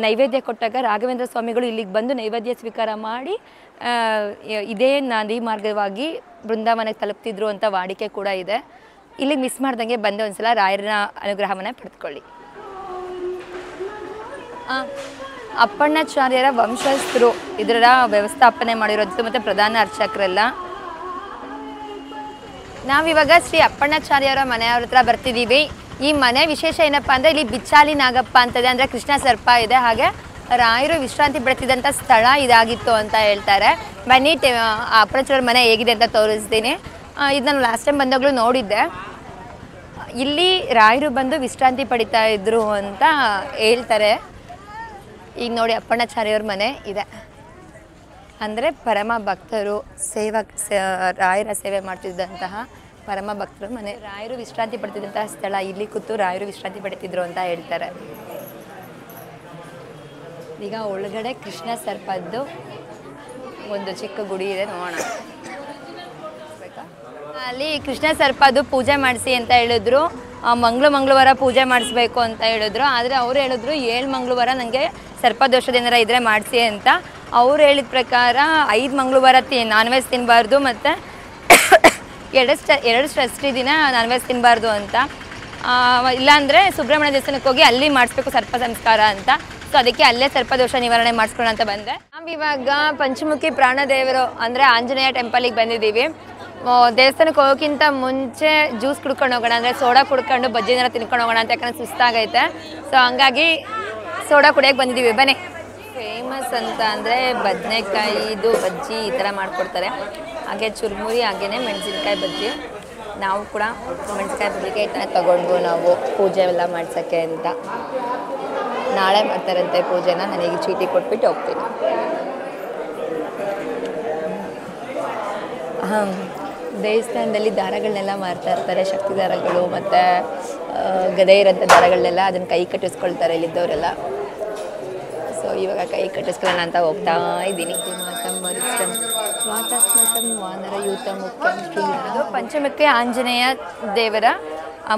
ನೈವೇದ್ಯ ಕೊಟ್ಟಾಗ ರಾಘವೇಂದ್ರ ಸ್ವಾಮಿಗಳು ಇಲ್ಲಿಗೆ ಬಂದು ನೈವೇದ್ಯ ಸ್ವೀಕಾರ ಮಾಡಿ ಇದೇ ನದಿ ಮಾರ್ಗವಾಗಿ ಬೃಂದಾವನಕ್ಕೆ ತಲುಪ್ತಿದ್ರು ಅಂತ ವಾಡಿಕೆ ಕೂಡ ಇದೆ. ಇಲ್ಲಿಗೆ ಮಿಸ್ ಮಾಡ್ದಂಗೆ ಬಂದು ಒಂದ್ಸಲ ರಾಯರ ಅನುಗ್ರಹವನ್ನು ಪಡೆದುಕೊಳ್ಳಿ. ಅಪ್ಪಣ್ಣಾಚಾರ್ಯರ ವಂಶಸ್ಥರು ಇದರ ವ್ಯವಸ್ಥಾಪನೆ ಮಾಡಿರೋದು ಮತ್ತು ಪ್ರಧಾನ ಅರ್ಚಕರೆಲ್ಲ. ನಾವಿವಾಗ ಶ್ರೀ ಅಪ್ಪಣ್ಣಾಚಾರ್ಯರ ಮನೆಯವ್ರ ಹತ್ರ ಬರ್ತಿದ್ದೀವಿ. ಈ ಮನೆ ವಿಶೇಷ ಏನಪ್ಪ ಅಂದರೆ ಇಲ್ಲಿ ಬಿಚ್ಚಾಲಿ ನಾಗಪ್ಪ ಅಂತದೆ, ಅಂದರೆ ಕೃಷ್ಣ ಸರ್ಪ ಇದೆ. ಹಾಗೆ ರಾಯರು ವಿಶ್ರಾಂತಿ ಪಡ್ತಿದ್ದಂಥ ಸ್ಥಳ ಇದಾಗಿತ್ತು ಅಂತ ಹೇಳ್ತಾರೆ. ಬನ್ನಿ ಅಪ್ಪಣ್ಣಾಚಾರ್ಯರ ಮನೆ ಹೇಗಿದೆ ಅಂತ ತೋರಿಸ್ತೀನಿ. ಇದು ನಾನು ಲಾಸ್ಟ್ ಟೈಮ್ ಬಂದಾಗಲೂ ನೋಡಿದ್ದೆ. ಇಲ್ಲಿ ರಾಯರು ಬಂದು ವಿಶ್ರಾಂತಿ ಪಡಿತಾ ಇದ್ರು ಅಂತ ಹೇಳ್ತಾರೆ. ಈಗ ನೋಡಿ ಅಪ್ಪಣ್ಣಾಚಾರ್ಯರ ಮನೆ ಇದೆ. ಅಂದರೆ ಪರಮ ಭಕ್ತರು ರಾಯರ ಸೇವೆ ಮಾಡ್ತಿದ್ದಂತಹ ಪರಮ ಭಕ್ತರು ಮನೆ. ರಾಯರು ವಿಶ್ರಾಂತಿ ಪಡ್ತಿದ್ದಂತಹ ಸ್ಥಳ, ಇಲ್ಲಿ ಕೂತು ರಾಯರು ವಿಶ್ರಾಂತಿ ಪಡ್ತಿದ್ರು ಅಂತ ಹೇಳ್ತಾರೆ. ಈಗ ಒಳಗಡೆ ಕೃಷ್ಣ ಸರ್ಪದ್ದು ಒಂದು ಚಿಕ್ಕ ಗುಡಿ ಇದೆ, ನೋಡೋಣ. ಅಲ್ಲಿ ಕೃಷ್ಣ ಸರ್ಪದ್ದು ಪೂಜೆ ಮಾಡಿಸಿ ಅಂತ ಹೇಳಿದ್ರು. ಮಂಗಳವಾರ ಪೂಜೆ ಮಾಡಿಸ್ಬೇಕು ಅಂತ ಹೇಳಿದ್ರು. ಆದರೆ ಅವ್ರು ಹೇಳಿದ್ರು 7 ಮಂಗಳವಾರ ನನಗೆ ಸರ್ಪದೋಷದಿಂದ ಇದ್ರೆ ಮಾಡಿಸಿ ಅಂತ. ಅವ್ರು ಹೇಳಿದ ಪ್ರಕಾರ 5 ಮಂಗಳವಾರ ನಾನ್ ವೆಜ್ ತಿನ್ನಬಾರ್ದು ಮತ್ತು ಎರಡು ಷಷ್ಠಿ ದಿನ ನಾನ್ ವೆಜ್ ತಿನ್ನಬಾರ್ದು ಅಂತ. ಇಲ್ಲಾಂದರೆ ಸುಬ್ರಹ್ಮಣ್ಯ ದೇವಸ್ಥಾನಕ್ಕೆ ಹೋಗಿ ಅಲ್ಲಿ ಮಾಡಿಸ್ಬೇಕು ಸರ್ಪ ಸಂಸ್ಕಾರ ಅಂತ. ಸೊ ಅದಕ್ಕೆ ಅಲ್ಲೇ ಸರ್ಪದೋಷ ನಿವಾರಣೆ ಮಾಡಿಸ್ಕೊಳ್ಳೋಣ ಅಂತ ಬಂದೆ. ನಾವಿವಾಗ ಪಂಚಮುಖಿ ಪ್ರಾಣದೇವರು ಅಂದರೆ ಆಂಜನೇಯ ಟೆಂಪಲಿಗೆ ಬಂದಿದ್ದೀವಿ. ದೇವಸ್ಥಾನಕ್ಕೆ ಹೋಗೋಕ್ಕಿಂತ ಮುಂಚೆ ಜ್ಯೂಸ್ ಕುಡ್ಕೊಂಡು ಹೋಗೋಣ, ಅಂದರೆ ಸೋಡಾ ಕುಡ್ಕೊಂಡು ಬಜ್ಜಿ ಏನಾರ ತಿನ್ಕೊಂಡು ಹೋಗೋಣ ಅಂತ, ಯಾಕಂದರೆ ಸುಸ್ತಾಗೈತೆ. ಸೊ ಹಂಗಾಗಿ ಸೋಡಾ ಕುಡಿಯೋಕ್ಕೆ ಬಂದಿದ್ದೀವಿ. ಬನ್ನಿ. ಫೇಮಸ್ ಅಂತ ಅಂದರೆ ಬದನೆಕಾಯಿದು ಬಜ್ಜಿ ಈ ಥರ ಮಾಡಿಕೊಡ್ತಾರೆ. ಹಾಗೆ ಚುರುಮುರಿ, ಹಾಗೆಯೇ ಮೆಣಸಿನ್ಕಾಯಿ ಬಜ್ಜಿ. ನಾವು ಕೂಡ ಮೆಣಸಿನ್ಕಾಯಿ ಬಜ್ಜಿಗೆ ಈ ಥರ ತೊಗೊಂಡ್ವು ನಾವು ಪೂಜೆ ಎಲ್ಲ ಮಾಡ್ಸೋಕ್ಕೆ ಅಂತ. ನಾಳೆ ಮಾಡ್ತಾರಂತೆ ಪೂಜೆನ. ನನಗೆ ಚೀಟಿ ಕೊಟ್ಬಿಟ್ಟು ಹೋಗ್ತೀನಿ. ದೇವಸ್ಥಾನದಲ್ಲಿ ದಾರಗಳನ್ನೆಲ್ಲ ಮಾರ್ತಾ ಇರ್ತಾರೆ, ಶಕ್ತಿ ದಾರಗಳು ಮತ್ತು ಗದೆ ಇರೋಂಥ ದಾರಗಳನ್ನೆಲ್ಲ ಅದನ್ನು ಕೈ ಕಟ್ಟಿಸ್ಕೊಳ್ತಾರೆ ಇಲ್ಲಿದ್ದವರೆಲ್ಲ. ಸೊ ಇವಾಗ ಕೈ ಕಟ್ಟಿಸ್ಕೊಳ್ಳೋಣ ಅಂತ ಹೋಗ್ತಾ ಇದ್ದೀನಿ. ಪಂಚಮುಖಿ ಆಂಜನೇಯ ದೇವರ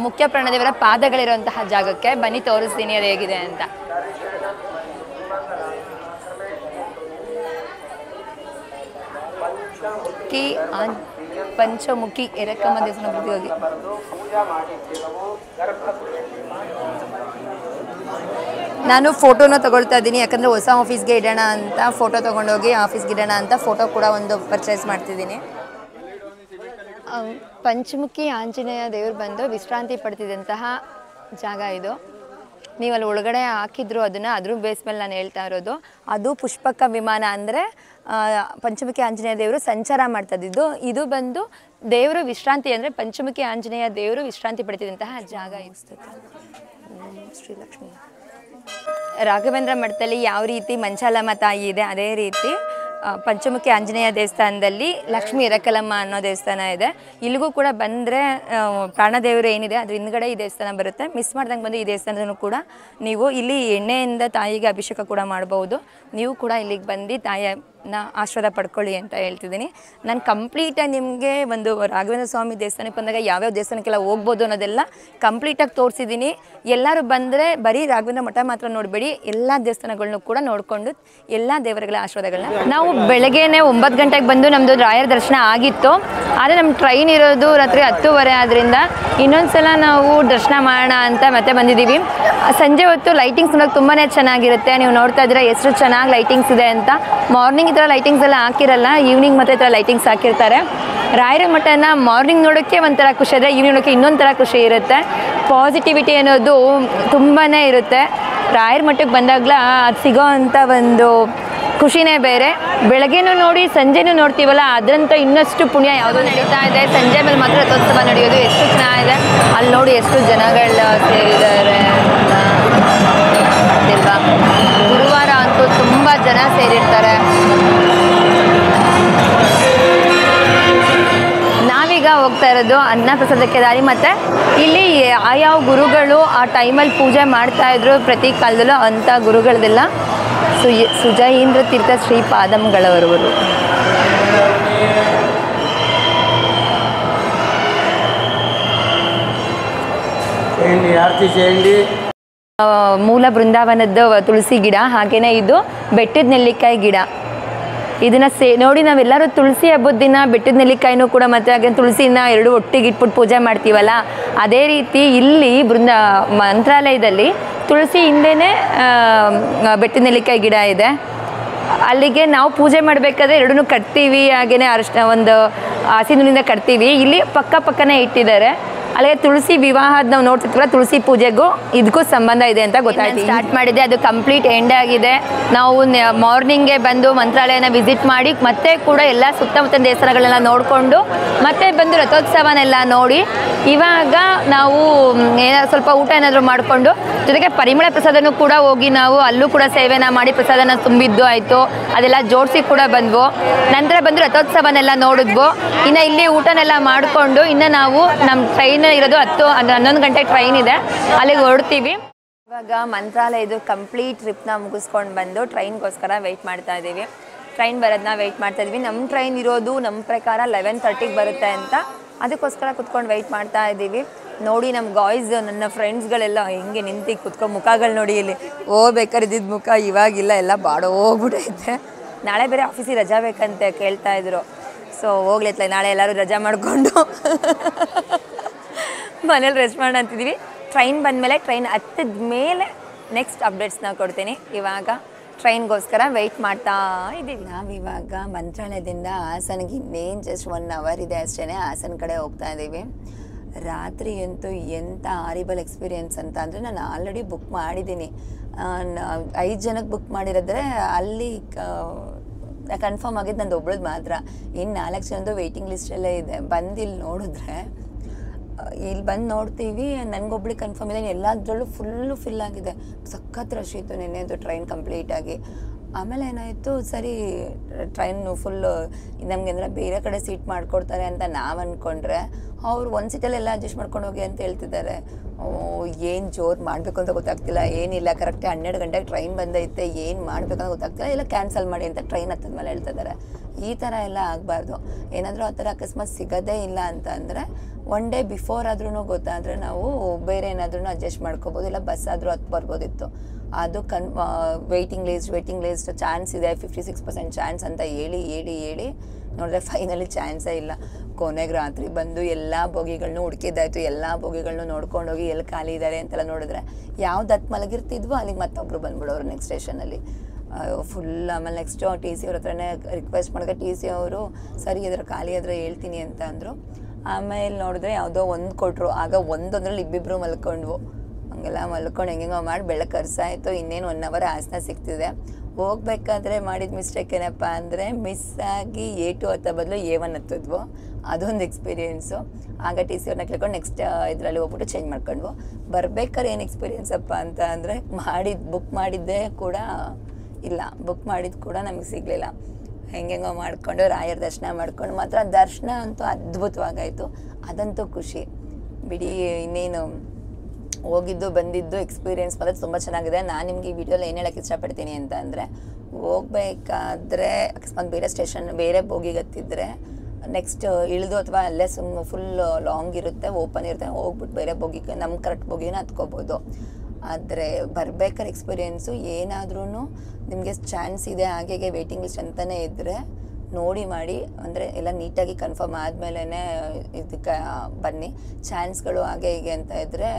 ಮುಖ್ಯ ಪ್ರಾಣದೇವರ ಪಾದಗಳಿರುವಂತಹ ಜಾಗಕ್ಕೆ ಬನ್ನಿ, ತೋರಿಸ್ತೀನಿ ಅದು ಹೇಗಿದೆ ಅಂತ. ಪಂಚಮುಖಿ ಎರಕಮ್ಮ ದೇವಸ್ಥಾನ ಹೋಗಿ ನಾನು ಫೋಟೋನ ತಗೊಳ್ತಾ ಇದ್ದೀನಿ, ಯಾಕಂದರೆ ಹೊಸ ಆಫೀಸ್ಗೆ ಇಡೋಣ ಅಂತ ಫೋಟೋ ತೊಗೊಂಡೋಗಿ ಆಫೀಸ್ಗೆ ಇಡೋಣ ಅಂತ ಫೋಟೋ ಕೂಡ ಒಂದು ಪರ್ಚೇಸ್ ಮಾಡ್ತಿದ್ದೀನಿ. ಪಂಚಮುಖಿ ಆಂಜನೇಯ ದೇವರು ಬಂದು ವಿಶ್ರಾಂತಿ ಪಡ್ತಿದ್ದಂತಹ ಜಾಗ ಇದು. ನೀವು ಅಲ್ಲಿ ಒಳಗಡೆ ಹಾಕಿದ್ರು ಅದನ್ನು, ಅದ್ರ ಬೇಸ್ ಮೇಲೆ ನಾನು ಹೇಳ್ತಾ ಇರೋದು. ಅದು ಪುಷ್ಪಕ ವಿಮಾನ ಅಂದರೆ ಪಂಚಮುಖಿ ಆಂಜನೇಯ ದೇವರು ಸಂಚಾರ ಮಾಡ್ತಿದ್ದು. ಇದು ಬಂದು ದೇವರು ವಿಶ್ರಾಂತಿ ಅಂದರೆ ಪಂಚಮುಖಿ ಆಂಜನೇಯ ದೇವರು ವಿಶ್ರಾಂತಿ ಪಡ್ತಿದ್ದಂತಹ ಜಾಗ ಇರ್ತದೆ. ಶ್ರೀಲಕ್ಷ್ಮಿ ರಾಘವೇಂದ್ರ ಮಠದಲ್ಲಿ ಯಾವ ರೀತಿ ಮಂಚಾಲಮ್ಮ ತಾಯಿ ಇದೆ, ಅದೇ ರೀತಿ ಪಂಚಮುಖಿ ಆಂಜನೇಯ ದೇವಸ್ಥಾನದಲ್ಲಿ ಲಕ್ಷ್ಮೀ ಎರಕಲಮ್ಮ ಅನ್ನೋ ದೇವಸ್ಥಾನ ಇದೆ. ಇಲ್ಲಿಗೂ ಕೂಡ ಬಂದರೆ ಪ್ರಾಣದೇವರು ಏನಿದೆ ಅದ್ರ ಹಿಂದ್ಗಡೆ ಈ ದೇವಸ್ಥಾನ ಬರುತ್ತೆ. ಮಿಸ್ ಮಾಡ್ದಂಗೆ ಬಂದು ಈ ದೇವಸ್ಥಾನದೂ ಕೂಡ ನೀವು ಇಲ್ಲಿ ಎಣ್ಣೆಯಿಂದ ತಾಯಿಗೆ ಅಭಿಷೇಕ ಕೂಡ ಮಾಡ್ಬೋದು. ನೀವು ಕೂಡ ಇಲ್ಲಿಗೆ ಬಂದು ತಾಯಿನ ಆಶೀರ್ವಾದ ಪಡ್ಕೊಳ್ಳಿ ಅಂತ ಹೇಳ್ತಿದ್ದೀನಿ. ನಾನು ಕಂಪ್ಲೀಟಾಗಿ ನಿಮಗೆ ಒಂದು ರಾಘವೇಂದ್ರ ಸ್ವಾಮಿ ದೇವಸ್ಥಾನಕ್ಕೆ ಬಂದಾಗ ಯಾವ್ಯಾವ ದೇವಸ್ಥಾನಕ್ಕೆಲ್ಲ ಹೋಗ್ಬೋದು ಅನ್ನೋದೆಲ್ಲ ಕಂಪ್ಲೀಟಾಗಿ ತೋರಿಸಿದ್ದೀನಿ. ಎಲ್ಲರೂ ಬಂದರೆ ಬರೀ ರಾಘವೇಂದ್ರ ಮಠ ಮಾತ್ರ ನೋಡಬೇಡಿ, ಎಲ್ಲ ದೇವಸ್ಥಾನಗಳನ್ನೂ ಕೂಡ ನೋಡಿಕೊಂಡು ಎಲ್ಲ ದೇವರುಗಳ ಆಶೀರ್ವಾದಗಳನ್ನ. ನಾವು ಬೆಳಗ್ಗೆನೇ 9 ಗಂಟೆಗೆ ಬಂದು ನಮ್ಮದು ರಾಯರ ದರ್ಶನ ಆಗಿತ್ತು. ಆದರೆ ನಮ್ಮ ಟ್ರೈನ್ ಇರೋದು ರಾತ್ರಿ 10:30 ಆದ್ದರಿಂದ ಇನ್ನೊಂದ್ಸಲ ನಾವು ದರ್ಶನ ಮಾಡೋಣ ಅಂತ ಮತ್ತೆ ಬಂದಿದ್ದೀವಿ. ಸಂಜೆ ಹೊತ್ತು ಲೈಟಿಂಗ್ಸ್ ನೋಡೋಕೆ ತುಂಬಾ ಚೆನ್ನಾಗಿರುತ್ತೆ. ನೀವು ನೋಡ್ತಾ ಇದ್ದೀರಾ ಎಷ್ಟು ಚೆನ್ನಾಗಿ ಲೈಟಿಂಗ್ಸ್ ಇದೆ ಅಂತ. ಮಾರ್ನಿಂಗ್ ಈ ಥರ ಲೈಟಿಂಗ್ಸ್ ಎಲ್ಲ ಹಾಕಿರಲ್ಲ, ಈವ್ನಿಂಗ್ ಮತ್ತು ಈ ಥರ ಲೈಟಿಂಗ್ಸ್ ಹಾಕಿರ್ತಾರೆ. ರಾಯರ ಮಠನ ಮಾರ್ನಿಂಗ್ ನೋಡೋಕ್ಕೆ ಒಂಥರ ಖುಷಿ ಇದೆ, ಈವ್ನಿಂಗ್ ನೋಡೋಕ್ಕೆ ಇನ್ನೊಂದು ಥರ ಖುಷಿ ಇರುತ್ತೆ. ಪಾಸಿಟಿವಿಟಿ ಅನ್ನೋದು ತುಂಬಾ ಇರುತ್ತೆ. ರಾಯರ ಮಠಕ್ಕೆ ಬಂದಾಗಲ ಅದು ಸಿಗೋ ಅಂಥ ಒಂದು ಖುಷಿನೇ ಬೇರೆ. ಬೆಳಗ್ಗೆನೂ ನೋಡಿ ಸಂಜೆನೂ ನೋಡ್ತೀವಲ್ಲ, ಅದರಂತ ಇನ್ನಷ್ಟು ಪುಣ್ಯ ಯಾವುದೋ ನಡೀತಾ ಇದೆ. ಸಂಜೆ ಮೇಲೆ ಮಾತ್ರ ರಥೋತ್ಸವ ನಡೆಯೋದು, ಎಷ್ಟು ಚೆನ್ನಾಗಿದೆ. ಅಲ್ಲಿ ನೋಡಿ ಎಷ್ಟು ಜನಗಳು ಸೇರಿದ್ದಾರೆ ಅಲ್ವಾ. ಗುರುವಾರ ಅಂತೂ ತುಂಬ ಜನ ಸೇರಿರ್ತಾರೆ. ನಾವೀಗ ಹೋಗ್ತಾ ಇರೋದು ಅನ್ನ ಪ್ರಸಾದಕ್ಕೆ ದಾರಿ. ಮತ್ತು ಇಲ್ಲಿ ಯಾವ್ಯಾವ ಗುರುಗಳು ಆ ಟೈಮಲ್ಲಿ ಪೂಜೆ ಮಾಡ್ತಾಯಿದ್ರು ಪ್ರತಿ ಕಾಲದಲ್ಲೂ ಅಂಥ ಗುರುಗಳದೆಲ್ಲ ಸುಜಯೀಂದ್ರ ತೀರ್ಥ ಶ್ರೀಪಾದಂಗಳವರು. ಮೂಲ ಬೃಂದಾವನದ ತುಳಸಿ ಗಿಡ, ಹಾಗೆಯೇ ಇದು ಬೆಟ್ಟದ ನೆಲ್ಲಿಕಾಯಿ ಗಿಡ. ಇದನ್ನು ನೋಡಿ ನಾವೆಲ್ಲರೂ ತುಳಸಿ ಹಬ್ಬದ ದಿನ ಬೆಟ್ಟದ ನೆಲ್ಲಿಕಾಯಿನೂ ಕೂಡ ಮತ್ತು ಹಾಗೆ ತುಳಸಿನ ಎರಡು ಒಟ್ಟಿಗೆ ಇಟ್ಬಿಟ್ಟು ಪೂಜೆ ಮಾಡ್ತೀವಲ್ಲ, ಅದೇ ರೀತಿ ಇಲ್ಲಿ ಮಂತ್ರಾಲಯದಲ್ಲಿ ತುಳಸಿ ಹಿಂದೆಯೇ ಬೆಟ್ಟದ ನೆಲ್ಲಿಕಾಯಿ ಗಿಡ ಇದೆ. ಅಲ್ಲಿಗೆ ನಾವು ಪೂಜೆ ಮಾಡಬೇಕಾದ್ರೆ ಎರಡನ್ನೂ ಕಟ್ತೀವಿ, ಹಾಗೆಯೇ ಒಂದು ಹಸಿನಿಂದ ಕಟ್ತೀವಿ. ಇಲ್ಲಿ ಪಕ್ಕನೇ ಇಟ್ಟಿದ್ದಾರೆ. ಅಲ್ಲಿಗೆ ತುಳಸಿ ವಿವಾಹದ ನಾವು ನೋಡ್ತಿರ್ತೀವಲ್ಲ, ತುಳಸಿ ಪೂಜೆಗೂ ಇದಕ್ಕೂ ಸಂಬಂಧ ಇದೆ ಅಂತ ಗೊತ್ತಾಯ್ತು. ಸ್ಟಾರ್ಟ್ ಮಾಡಿದೆ, ಅದು ಕಂಪ್ಲೀಟ್ ಎಂಡ್ ಆಗಿದೆ. ನಾವು ಮಾರ್ನಿಂಗೇ ಬಂದು ಮಂತ್ರಾಲಯನ ವಿಸಿಟ್ ಮಾಡಿ ಮತ್ತೆ ಕೂಡ ಎಲ್ಲ ಸುತ್ತಮುತ್ತ ದೇವಸ್ಥಾನಗಳನ್ನೆಲ್ಲ ನೋಡಿಕೊಂಡು ಮತ್ತೆ ಬಂದು ರಥೋತ್ಸವನೆಲ್ಲ ನೋಡಿ ಇವಾಗ ನಾವು ಸ್ವಲ್ಪ ಊಟ ಏನಾದರೂ ಮಾಡಿಕೊಂಡು ಜೊತೆಗೆ ಪರಿಮಳ ಪ್ರಸಾದನೂ ಕೂಡ ಹೋಗಿ ನಾವು ಅಲ್ಲೂ ಕೂಡ ಸೇವೆನ ಮಾಡಿ ಪ್ರಸಾದನ ತುಂಬಿದ್ದು ಆಯಿತು. ಅದೆಲ್ಲ ಜೋಡಿಸಿ ಕೂಡ ಬಂದ್ವು. ನಂತರ ಬಂದು ರಥೋತ್ಸವನೆಲ್ಲ ನೋಡಿದ್ವು. ಇನ್ನು ಇಲ್ಲಿ ಊಟನೆಲ್ಲ ಮಾಡಿಕೊಂಡು ಇನ್ನು ನಾವು ನಮ್ಮ ಟ್ರೈನ್ ಇರೋದು 11 ಗಂಟೆಗೆ ಟ್ರೈನ್ ಇದೆ, ಅಲ್ಲಿಗೆ ಹೊರಡ್ತೀವಿ. ಇವಾಗ ಮಂತ್ರಾಲಯದು ಕಂಪ್ಲೀಟ್ ಟ್ರಿಪ್ನ ಮುಗಿಸ್ಕೊಂಡು ಬಂದು ಟ್ರೈನ್ಗೋಸ್ಕರ ವೆಯ್ಟ್ ಮಾಡ್ತಾ ಇದ್ದೀವಿ. ಟ್ರೈನ್ ಬರೋದನ್ನ ವೆಯ್ಟ್ ಮಾಡ್ತಾ ಇದ್ವಿ. ನಮ್ಮ ಟ್ರೈನ್ ಇರೋದು ನಮ್ಮ ಪ್ರಕಾರ 11:30ಗೆ ಬರುತ್ತೆ ಅಂತ, ಅದಕ್ಕೋಸ್ಕರ ಕುತ್ಕೊಂಡು ವೆಯ್ಟ್ ಮಾಡ್ತಾ ಇದ್ದೀವಿ. ನೋಡಿ ನಮ್ಮ ಗಾಯ್ಸ್, ನನ್ನ ಫ್ರೆಂಡ್ಸ್ಗಳೆಲ್ಲ ಹಿಂಗೆ ನಿಂತು ಕುತ್ಕೊಂಡು ಮುಖಗಳು ನೋಡಿ, ಇಲ್ಲಿ ಹೋಗ್ಬೇಕಾದ್ರೆ ಇದ್ದಿದ್ದು ಮುಖ ಇವಾಗಿಲ್ಲ, ಎಲ್ಲ ಬಾಡೋಗ್ಬಿಟ್ಟೈತೆ. ನಾಳೆ ಬೇರೆ ಆಫೀಸಿಗೆ ರಜಾ ಬೇಕಂತೆ ಕೇಳ್ತಾ ಇದ್ರು. ಸೊ ಹೋಗ್ಲಿತ್ತಲ್ಲ, ನಾಳೆ ಎಲ್ಲರೂ ರಜಾ ಮಾಡಿಕೊಂಡು ಮನೇಲಿ ರೆಸ್ಟ್ ಮಾಡೋಣ ಅಂತಿದ್ದೀವಿ. ಟ್ರೈನ್ ಬಂದಮೇಲೆ, ಟ್ರೈನ್ ಹತ್ತಿದ ಮೇಲೆ ನೆಕ್ಸ್ಟ್ ಅಪ್ಡೇಟ್ಸ್ನ ಕೊಡ್ತೀನಿ. ಇವಾಗ ಟ್ರೈನ್ಗೋಸ್ಕರ ವೆಯ್ಟ್ ಮಾಡ್ತಾ ಇದ್ದೀವಿ. ನಾವಿವಾಗ ಮಂತ್ರಾಲಯದಿಂದ ಹಾಸನಿಗೆ ಇನ್ನೇನು ಜಸ್ಟ್ 1 hour ಇದೆ ಅಷ್ಟೇ. ಹಾಸನ ಕಡೆ ಹೋಗ್ತಾ ಇದ್ದೀವಿ. ರಾತ್ರಿ ಅಂತೂ ಎಂಥ ಹಾರಿಬಲ್ ಎಕ್ಸ್ಪೀರಿಯೆನ್ಸ್ ಅಂತ ಅಂದರೆ, ನಾನು ಆಲ್ರೆಡಿ ಬುಕ್ ಮಾಡಿದ್ದೀನಿ. 5 ಜನಕ್ಕೆ ಬುಕ್ ಮಾಡಿರೋದ್ರೆ ಅಲ್ಲಿ ಕನ್ಫರ್ಮ್ ಆಗಿದ್ದು ನಂದು ಒಬ್ಳದ್ದು ಮಾತ್ರ. ಇನ್ನು 4 ಜನದ್ದು ವೆಯ್ಟಿಂಗ್ ಲಿಸ್ಟಲ್ಲೇ ಇದೆ. ಬಂದಿಲ್ಲಿ ನೋಡಿದ್ರೆ ಇಲ್ಲಿ ಬಂದು ನೋಡ್ತೀವಿ, ನನಗೊಬ್ಳಿಗೆ ಕನ್ಫರ್ಮ್ ಇದೆ, ಎಲ್ಲದರಲ್ಲೂ ಫುಲ್ಲು ಫಿಲ್ ಆಗಿದೆ, ಸಖತ್ ರಶ್ ಇತ್ತು ನೆನ್ನೆದು ಟ್ರೈನ್ ಕಂಪ್ಲೀಟಾಗಿ. ಆಮೇಲೆ ಏನಾಯಿತು, ಸರಿ ಟ್ರೈನು ಫುಲ್ಲು ನಮಗೆ ಅಂದರೆ ಬೇರೆ ಕಡೆ ಸೀಟ್ ಮಾಡಿಕೊಡ್ತಾರೆ ಅಂತ ನಾವು ಅಂದ್ಕೊಂಡ್ರೆ ಅವ್ರು ಒಂದು ಸೀಟಲ್ಲೆಲ್ಲ ಅಡ್ಜಸ್ಟ್ ಮಾಡ್ಕೊಂಡು ಹೋಗಿ ಅಂತ ಹೇಳ್ತಿದ್ದಾರೆ. ಏನು ಜೋರು ಮಾಡಬೇಕು ಅಂತ ಗೊತ್ತಾಗ್ತಿಲ್ಲ, ಏನಿಲ್ಲ, ಕರೆಕ್ಟಾಗಿ 12 ಗಂಟೆಗೆ ಟ್ರೈನ್ ಬಂದೈತೆ, ಏನು ಮಾಡಬೇಕಂತ ಗೊತ್ತಾಗ್ತಿಲ್ಲ, ಇಲ್ಲ ಕ್ಯಾನ್ಸಲ್ ಮಾಡಿ ಅಂತ ಟ್ರೈನ್ ಹತ್ತದ ಮೇಲೆ ಹೇಳ್ತಿದ್ದಾರೆ. ಈ ಥರ ಎಲ್ಲ ಆಗಬಾರ್ದು. ಏನಾದರೂ ಆ ಥರ ಅಕಸ್ಮಾತ್ ಸಿಗೋದೇ ಇಲ್ಲ ಅಂತ ಅಂದರೆ 1 ಡೇ ಬಿಫೋರ್ ಆದ್ರೂ ಗೊತ್ತಾದರೆ ನಾವು ಬೇರೆ ಏನಾದ್ರೂ ಅಡ್ಜಸ್ಟ್ ಮಾಡ್ಕೋಬೋದು, ಇಲ್ಲ ಬಸ್ ಆದರೂ ಹತ್ತು ಬರ್ಬೋದಿತ್ತು. ಅದು ವೆಯ್ಟಿಂಗ್ ಲಿಸ್ಟ್ ಚಾನ್ಸ್ ಇದೆ, 56% ಚಾನ್ಸ್ ಅಂತ ಹೇಳಿ ನೋಡಿದ್ರೆ ಫೈನಲಿ ಚಾನ್ಸೇ ಇಲ್ಲ. ಕೊನೆಗೆ ರಾತ್ರಿ ಬಂದು ಎಲ್ಲ ಬೋಗಿಗಳನ್ನೂ ಹುಡುಕಿದ್ದಾಯಿತು, ಎಲ್ಲ ಬೋಗಿಗಳನ್ನೂ ನೋಡ್ಕೊಂಡೋಗಿ ಎಲ್ಲಿ ಖಾಲಿ ಇದ್ದಾರೆ ಅಂತೆಲ್ಲ ನೋಡಿದ್ರೆ ಯಾವ್ದು ಹತ್ತು ಮಲಗಿರ್ತಿದ್ವೋ ಅಲ್ಲಿಗೆ ಮತ್ತೊಬ್ಬರು ಬಂದ್ಬಿಡೋರು ನೆಕ್ಸ್ಟ್ ಸ್ಟೇಷನಲ್ಲಿ ಫುಲ್. ಆಮೇಲೆ ನೆಕ್ಸ್ಟು TC ಅವ್ರ ಹತ್ರನೇ ರಿಕ್ವೆಸ್ಟ್ ಮಾಡಿದ್ರೆ TC ಅವರು ಸರಿ ಇದ್ರೆ ಖಾಲಿ ಆದರೆ ಹೇಳ್ತೀನಿ ಅಂತ ಅಂದರು. ಆಮೇಲೆ ನೋಡಿದ್ರೆ ಯಾವುದೋ ಒಂದು ಕೊಟ್ಟರು, ಆಗ ಒಂದೊಂದರಲ್ಲಿ ಇಬ್ಬಿಬ್ಬರು ಮಲ್ಕೊಂಡ್ವು. ಹಂಗೆಲ್ಲ ಮಲ್ಕೊಂಡು ಹೆಂಗೆಂಗೋ ಮಾಡಿ ಬೆಳಗ್ಗೆ ಕರ್ಸಾಯಿತು. ಇನ್ನೇನು 1 ಅವರ್ ಆಸನ ಸಿಗ್ತಿದೆ. ಹೋಗ್ಬೇಕಾದ್ರೆ ಮಾಡಿದ ಮಿಸ್ಟೇಕ್ ಏನಪ್ಪ ಅಂದರೆ ಮಿಸ್ಸಾಗಿ A2 ಹತ್ತೋ ಬದಲು A1 ಹತ್ತಿದ್ವು. ಅದೊಂದು ಎಕ್ಸ್ಪೀರಿಯೆನ್ಸು. ಆಗ TC ಅವ್ರನ್ನ ಕೇಳ್ಕೊಂಡು ನೆಕ್ಸ್ಟ್ ಇದರಲ್ಲಿ ಹೋಗ್ಬಿಟ್ಟು ಚೇಂಜ್ ಮಾಡ್ಕೊಂಡ್ವು. ಬರ್ಬೇಕಾದ್ರೆ ಏನು ಎಕ್ಸ್ಪೀರಿಯೆನ್ಸಪ್ಪ ಅಂತ ಅಂದರೆ ಬುಕ್ ಮಾಡಿದ್ದೇ ಕೂಡ ಇಲ್ಲ, ಬುಕ್ ಮಾಡಿದ್ದು ಕೂಡ ನಮಗೆ ಸಿಗಲಿಲ್ಲ. ಹೆಂಗೆಂಗೋ ಮಾಡಿಕೊಂಡು ರಾಯರ ದರ್ಶನ ಮಾಡ್ಕೊಂಡು ಮಾತ್ರ ದರ್ಶನ ಅಂತೂ ಅದ್ಭುತವಾಗಾಯಿತು. ಅದಂತೂ ಖುಷಿ ಬಿಡಿ. ಇನ್ನೇನು ಹೋಗಿದ್ದು ಬಂದಿದ್ದು ಎಕ್ಸ್ಪೀರಿಯೆನ್ಸ್ ಮಾತ್ರ ತುಂಬ ಚೆನ್ನಾಗಿದೆ. ನಾನು ನಿಮಗೆ ಈ ವಿಡಿಯೋಲಿ ಏನು ಹೇಳೋಕ್ಕೆ ಇಷ್ಟಪಡ್ತೀನಿ ಅಂತ ಅಂದರೆ, ಹೋಗ್ಬೇಕಾದ್ರೆ ಅಕಸ್ಮಾತ್ ಬೇರೆ ಬೋಗಿಗೆ ಹತ್ತಿದ್ರೆ ನೆಕ್ಸ್ಟ್ ಇಳಿದು ಅಥವಾ ಅಲ್ಲೇ ಫುಲ್ ಲಾಂಗ್ ಇರುತ್ತೆ, ಓಪನ್ ಇರುತ್ತೆ, ಹೋಗ್ಬಿಟ್ಟು ಬೇರೆ ಬೋಗಿಗೆ ನಮ್ಮ ಕರೆಕ್ಟ್ ಬೋಗಿನ ಹತ್ಕೋಬೋದು. ಆದರೆ ಬರ್ಬೇಕಾದ್ರೆ ಎಕ್ಸ್ಪೀರಿಯೆನ್ಸು ಏನಾದ್ರೂ ನಿಮಗೆ ಚಾನ್ಸ್ ಇದೆ ಹಾಗೆ ವೇಟಿಂಗ್ ಲಿಸ್ಟ್ ಅಂತಲೇ ಇದ್ದರೆ ನೋಡಿ ಮಾಡಿ, ಅಂದರೆ ಎಲ್ಲ ನೀಟಾಗಿ ಕನ್ಫರ್ಮ್ ಆದಮೇಲೆ ಇದಕ್ಕೆ ಬನ್ನಿ. ಚಾನ್ಸ್ಗಳು ಹಾಗೆ ಹೀಗೆ ಅಂತ ಇದ್ದರೆ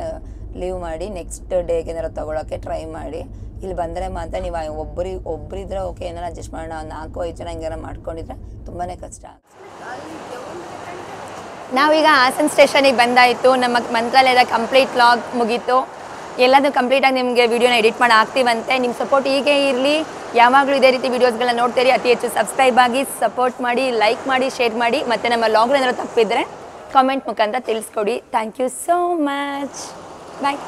ಲೀವ್ ಮಾಡಿ ನೆಕ್ಸ್ಟ್ ಡೇಗೆ ಏನಾರು ತೊಗೊಳೋಕ್ಕೆ ಟ್ರೈ ಮಾಡಿ. ಇಲ್ಲಿ ಬಂದರೆ ಮಾತ್ರ ನೀವು ಒಬ್ಬರಿದ್ರೆ ಓಕೆ, ಏನಾರು ಅಡ್ಜಸ್ಟ್ ಮಾಡೋಣ, 4-5 ಜನ ಹಿಂಗಾರ ಮಾಡ್ಕೊಂಡಿದ್ರೆ ತುಂಬಾ ಕಷ್ಟ. ನಾವೀಗ ಹಾಸನ ಸ್ಟೇಷನಿಗೆ ಬಂದಾಯಿತು. ನಮ್ಮ ಮಂತ್ರಾಲಯದ ಕಂಪ್ಲೀಟ್ ವ್ಲಾಗ್ ಮುಗೀತು. ಎಲ್ಲದೂ ಕಂಪ್ಲೀಟಾಗಿ ನಿಮಗೆ ವೀಡಿಯೋನ ಎಡಿಟ್ ಮಾಡಿ ಹಾಕ್ತೀವಂತೆ. ನಿಮ್ಮ ಸಪೋರ್ಟ್ ಹೀಗೆ ಇರಲಿ, ಯಾವಾಗಲೂ ಇದೇ ರೀತಿ ವೀಡಿಯೋಸ್ಗಳನ್ನ ನೋಡ್ತೀರಿ. ಅತಿ ಹೆಚ್ಚು ಸಬ್ಸ್ಕ್ರೈಬ್ ಆಗಿ ಸಪೋರ್ಟ್ ಮಾಡಿ, ಲೈಕ್ ಮಾಡಿ, ಶೇರ್ ಮಾಡಿ, ಮತ್ತು ನಮ್ಮ ವ್ಲಾಗ್ಗಳು ಏನಾದ್ರು ತಪ್ಪಿದ್ರೆ ಕಾಮೆಂಟ್ ಮುಖಾಂತರ ತಿಳಿಸ್ಕೊಡಿ. Thank you so much. Bye.